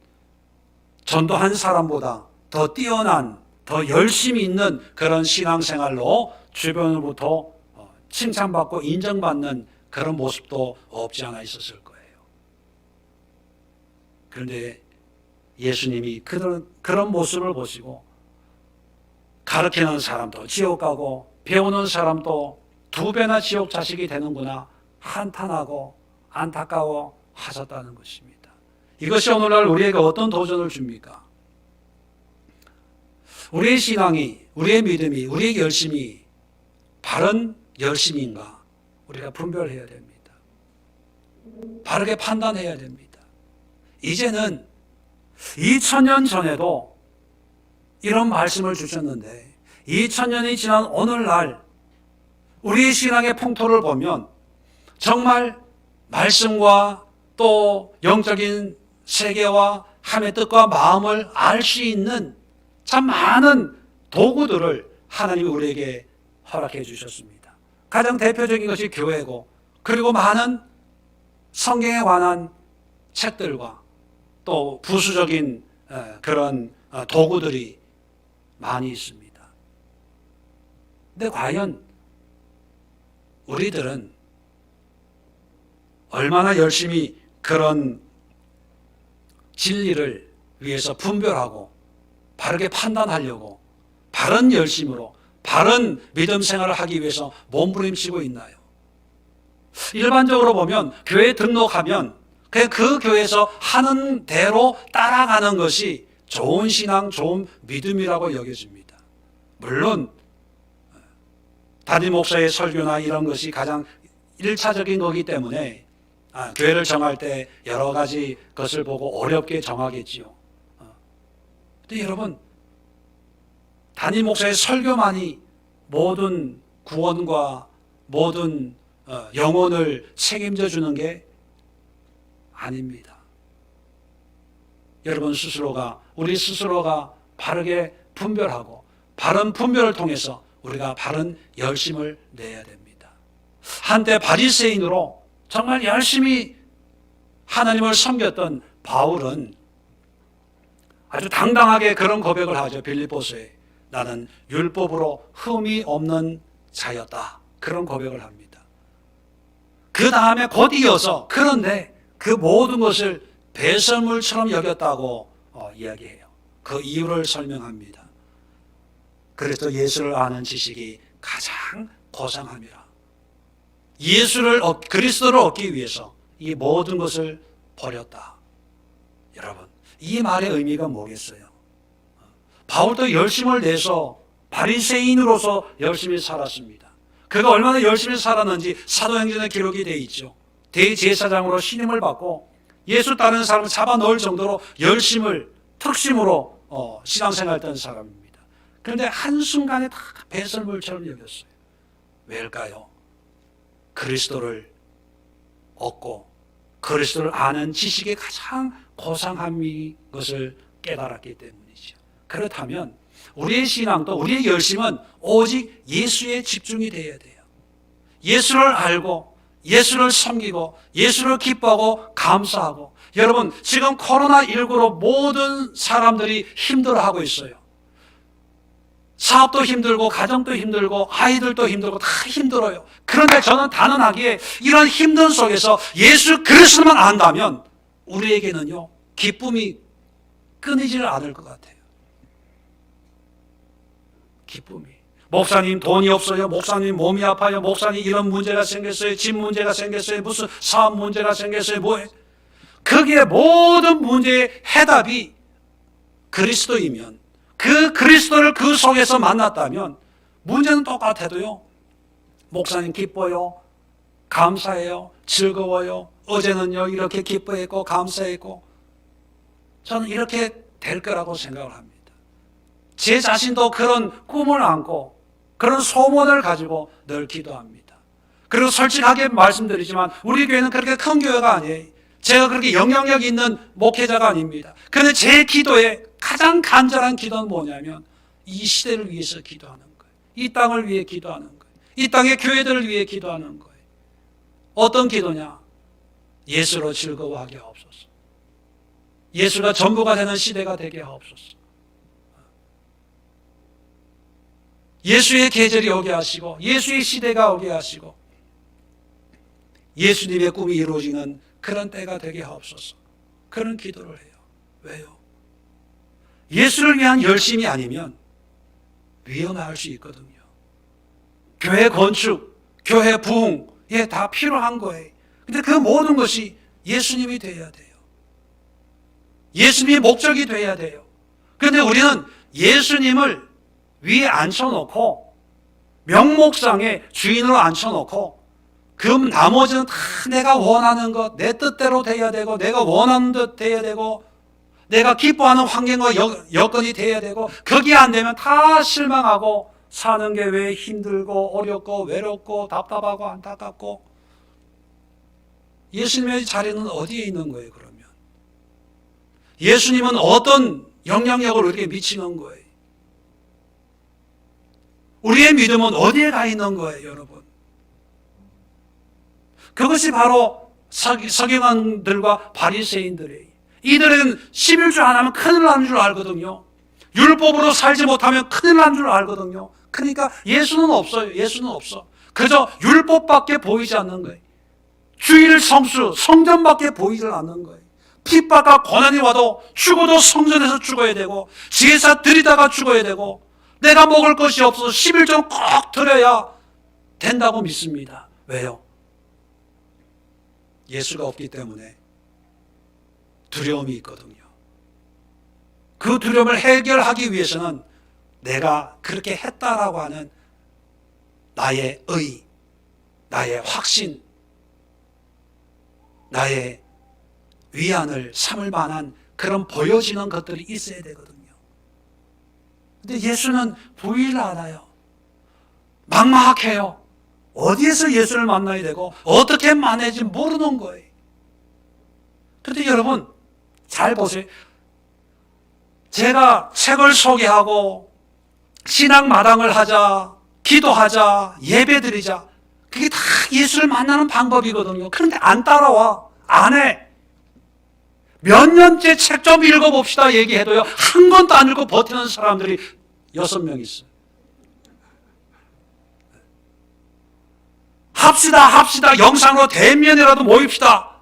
A: 전도한 사람보다 더 뛰어난, 더 열심히 있는 그런 신앙생활로 주변으로부터 칭찬받고 인정받는 그런 모습도 없지 않아 있었을 거예요. 그런데 예수님이 그런 모습을 보시고 가르치는 사람도 지옥 가고 배우는 사람도 두 배나 지옥 자식이 되는구나 한탄하고 안타까워 하셨다는 것입니다. 이것이 오늘날 우리에게 어떤 도전을 줍니까? 우리의 신앙이, 우리의 믿음이, 우리의 열심이 바른 열심인가? 우리가 분별해야 됩니다. 바르게 판단해야 됩니다. 이제는 2000년 전에도 이런 말씀을 주셨는데 2000년이 지난 오늘날 우리의 신앙의 풍토를 보면 정말 말씀과 또 영적인 세계와 하나님의 뜻과 마음을 알 수 있는 참 많은 도구들을 하나님이 우리에게 허락해 주셨습니다. 가장 대표적인 것이 교회고, 그리고 많은 성경에 관한 책들과 또 부수적인 그런 도구들이 많이 있습니다. 근데 과연 우리들은 얼마나 열심히 그런 진리를 위해서 분별하고 바르게 판단하려고 바른 열심으로 바른 믿음 생활을 하기 위해서 몸부림치고 있나요? 일반적으로 보면 교회에 등록하면 그 교회에서 하는 대로 따라가는 것이 좋은 신앙, 좋은 믿음이라고 여겨집니다. 물론 담임 목사의 설교나 이런 것이 가장 1차적인 거기 때문에 교회를 정할 때 여러 가지 것을 보고 어렵게 정하겠지요. 근데 여러분, 담임 목사의 설교만이 모든 구원과 모든 영혼을 책임져 주는 게 아닙니다. 여러분 스스로가, 우리 스스로가 바르게 분별하고 바른 분별을 통해서 우리가 바른 열심을 내야 됩니다. 한때 바리새인으로 정말 열심히 하나님을 섬겼던 바울은 아주 당당하게 그런 고백을 하죠. 빌립보서에 나는 율법으로 흠이 없는 자였다. 그런 고백을 합니다. 그 다음에 곧 이어서 그런데 그 모든 것을 배설물처럼 여겼다고 이야기해요. 그 이유를 설명합니다. 그래서 예수를 아는 지식이 가장 고상함이라. 그리스도를 얻기 위해서 이 모든 것을 버렸다. 여러분, 이 말의 의미가 뭐겠어요? 바울도 열심을 내서 바리새인으로서 열심히 살았습니다. 그가 얼마나 열심히 살았는지 사도행전에 기록이 되어 있죠. 대제사장으로 신임을 받고 예수 따르는 사람을 잡아넣을 정도로 열심을 특심으로 신앙생활했던 사람입니다. 그런데 한순간에 다 배설물처럼 여겼어요. 왜일까요? 그리스도를 얻고 그리스도를 아는 지식의 가장 고상한 것을 깨달았기 때문이죠. 그렇다면 우리의 신앙도, 우리의 열심은 오직 예수에 집중이 되어야 돼요. 예수를 알고 예수를 섬기고 예수를 기뻐하고 감사하고. 여러분, 지금 코로나19로 모든 사람들이 힘들어하고 있어요. 사업도 힘들고 가정도 힘들고 아이들도 힘들고 다 힘들어요. 그런데 저는 단언하기에 이런 힘든 속에서 예수 그리스도만 안다면 우리에게는요, 기쁨이 끊이질 않을 것 같아요. 기쁨이. 목사님 돈이 없어요. 목사님 몸이 아파요. 목사님 이런 문제가 생겼어요. 집 문제가 생겼어요. 무슨 사업 문제가 생겼어요. 뭐해? 거기에 모든 문제의 해답이 그리스도이면, 그 그리스도를 그 속에서 만났다면 문제는 똑같아도요, 목사님 기뻐요, 감사해요, 즐거워요, 어제는요 이렇게 기뻐했고 감사했고, 저는 이렇게 될 거라고 생각을 합니다. 제 자신도 그런 꿈을 안고 그런 소원을 가지고 늘 기도합니다. 그리고 솔직하게 말씀드리지만 우리 교회는 그렇게 큰 교회가 아니에요. 제가 그렇게 영향력 있는 목회자가 아닙니다. 그런데 제 기도에 가장 간절한 기도는 뭐냐면 이 시대를 위해서 기도하는 거예요. 이 땅을 위해 기도하는 거예요. 이 땅의 교회들을 위해 기도하는 거예요. 어떤 기도냐? 예수로 즐거워하게 하옵소서. 예수가 전부가 되는 시대가 되게 하옵소서. 예수의 계절이 오게 하시고 예수의 시대가 오게 하시고 예수님의 꿈이 이루어지는 그런 때가 되게 하옵소서. 그런 기도를 해요. 왜요? 예수를 위한 열심이 아니면 위험할 수 있거든요. 교회 건축, 교회 부흥에 다 필요한 거예요. 근데 그 모든 것이 예수님이 되어야 돼요. 예수님이 목적이 되어야 돼요. 그런데 우리는 예수님을 위에 앉혀놓고 명목상에 주인으로 앉혀놓고 그 나머지는 다 내가 원하는 것, 내 뜻대로 돼야 되고 내가 원하는 듯 돼야 되고 내가 기뻐하는 환경과 여건이 돼야 되고 거기 안 되면 다 실망하고 사는 게 왜 힘들고 어렵고 외롭고 답답하고 안타깝고. 예수님의 자리는 어디에 있는 거예요, 그러면? 예수님은 어떤 영향력을 우리에게 미치는 거예요? 우리의 믿음은 어디에 가 있는 거예요, 여러분? 그것이 바로 서기관들과 바리새인들이에요. 이들은 11조 안 하면 큰일 나는 줄 알거든요. 율법으로 살지 못하면 큰일 나는 줄 알거든요. 그러니까 예수는 없어요. 예수는 없어. 그저 율법밖에 보이지 않는 거예요. 주일 성수, 성전밖에 보이질 않는 거예요. 핍박과 고난이 와도 죽어도 성전에서 죽어야 되고 제사 드리다가 죽어야 되고 내가 먹을 것이 없어서 11조 꼭 드려야 된다고 믿습니다. 왜요? 예수가 없기 때문에 두려움이 있거든요. 그 두려움을 해결하기 위해서는 내가 그렇게 했다라고 하는 나의 의, 나의 확신, 나의 위안을 삼을 만한 그런 보여지는 것들이 있어야 되거든요. 근데 예수는 보이질 않아요. 막막해요. 어디에서 예수를 만나야 되고 어떻게 만나야지 모르는 거예요. 그런데 여러분 잘 보세요. 제가 책을 소개하고 신앙마당을 하자, 기도하자, 예배드리자, 그게 다 예수를 만나는 방법이거든요. 그런데 안 따라와. 안 해. 몇 년째 책 좀 읽어봅시다 얘기해도요, 한 권도 안 읽고 버티는 사람들이 6명 있어요. 합시다. 영상으로 대면이라도 모입시다.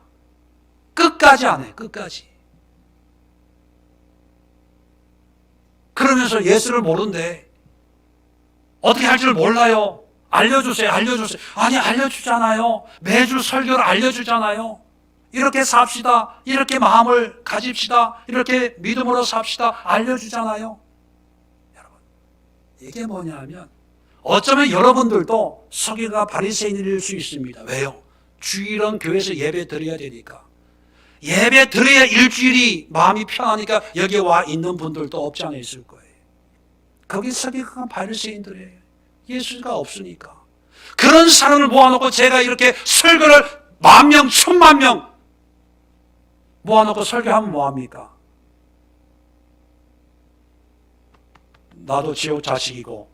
A: 끝까지 안 해. 끝까지. 그러면서 예수를 모른대. 어떻게 할 줄 몰라요. 알려주세요. 아니, 알려주잖아요. 매주 설교를 알려주잖아요. 이렇게 삽시다. 이렇게 마음을 가집시다. 이렇게 믿음으로 삽시다. 알려주잖아요. 여러분, 이게 뭐냐면 어쩌면 여러분들도 서기관과 바리새인일 수 있습니다. 왜요? 주일은 교회에서 예배 드려야 되니까. 예배 드려야 일주일이 마음이 편하니까 여기 와 있는 분들도 없지 않아 있을 거예요. 거기 서기관과 바리새인들이에요. 예수가 없으니까. 그런 사람을 모아놓고 제가 이렇게 설교를 10,000명, 10,000명 모아놓고 설교하면 뭐합니까? 나도 지옥 자식이고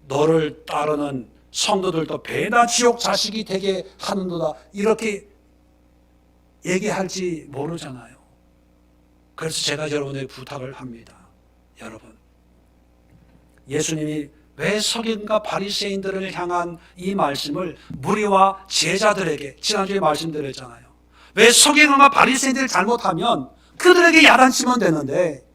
A: 너를 따르는 성도들도 배나 지옥 자식이 되게 하는도다. 이렇게 얘기할지 모르잖아요. 그래서 제가 여러분에게 부탁을 합니다. 여러분, 예수님이 왜 서기관과 바리새인들을 향한 이 말씀을 무리와 제자들에게 지난주에 말씀드렸잖아요. 왜 서기관과 바리새인들이 잘못하면 그들에게 야단치면 되는데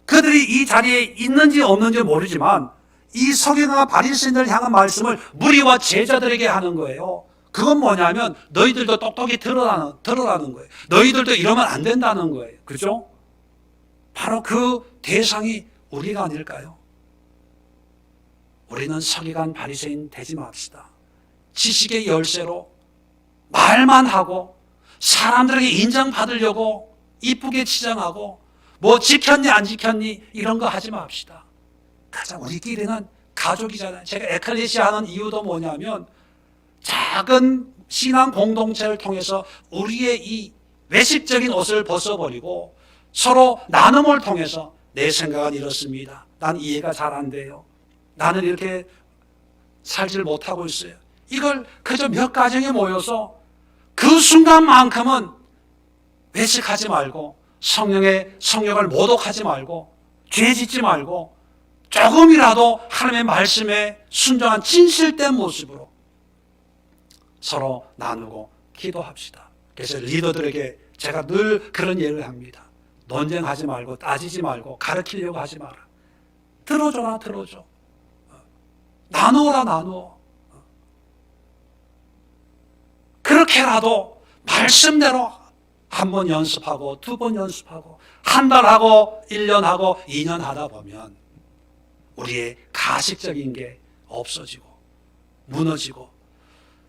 A: 그들이 이 자리에 있는지 없는지 모르지만 이 서기관과 바리새인들을 향한 말씀을 무리와 제자들에게 하는 거예요. 그건 뭐냐면 너희들도 똑똑히 들으라는 거예요. 너희들도 이러면 안 된다는 거예요. 그죠? 바로 그 대상이 우리가 아닐까요? 우리는 서기관 바리새인 되지 맙시다. 지식의 열쇠로 말만 하고 사람들에게 인정받으려고 이쁘게 치장하고 뭐 지켰니 안 지켰니 이런 거 하지 맙시다. 가장 우리끼리는 가족이잖아요. 제가 에클레시아 하는 이유도 뭐냐면 작은 신앙 공동체를 통해서 우리의 이 외식적인 옷을 벗어버리고 서로 나눔을 통해서 내 생각은 이렇습니다. 난 이해가 잘 안 돼요. 나는 이렇게 살지를 못하고 있어요. 이걸 그저 몇 가정에 모여서 그 순간만큼은 외식하지 말고 성령의 성령을 모독하지 말고 죄 짓지 말고 조금이라도 하나님의 말씀에 순종한 진실된 모습으로 서로 나누고 기도합시다. 그래서 리더들에게 제가 늘 그런 얘기를 합니다. 논쟁하지 말고 따지지 말고 가르치려고 하지 마라. 들어줘라 들어줘. 나누어라 나누어. 그렇게라도 말씀대로 한 번 연습하고 두 번 연습하고 한 달 하고 1년 하고 2년 하다 보면 우리의 가식적인 게 없어지고 무너지고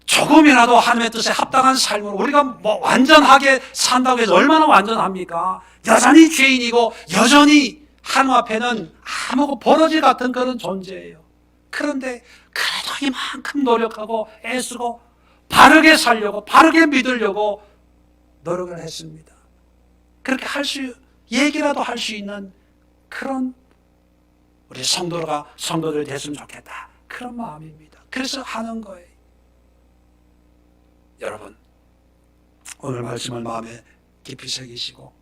A: 조금이라도 하나님의 뜻에 합당한 삶으로 우리가 뭐 완전하게 산다고 해서 얼마나 완전합니까? 여전히 죄인이고 여전히 하나님 앞에는 아무 버러지 같은 그런 존재예요. 그런데 그래도 이만큼 노력하고 애쓰고 바르게 살려고 바르게 믿으려고 노력을 했습니다. 그렇게 얘기라도 할 수 있는 그런 우리 성도들 됐으면 좋겠다. 그런 마음입니다. 그래서 하는 거예요. 여러분, 오늘 말씀을 마음에 깊이 새기시고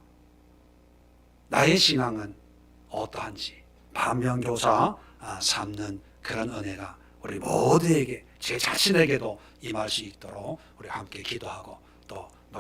A: 나의 신앙은 어떠한지 반면교사 삼는 그런 은혜가 우리 모두에게 제 자신에게도 임할 수 있도록 우리 함께 기도하고 또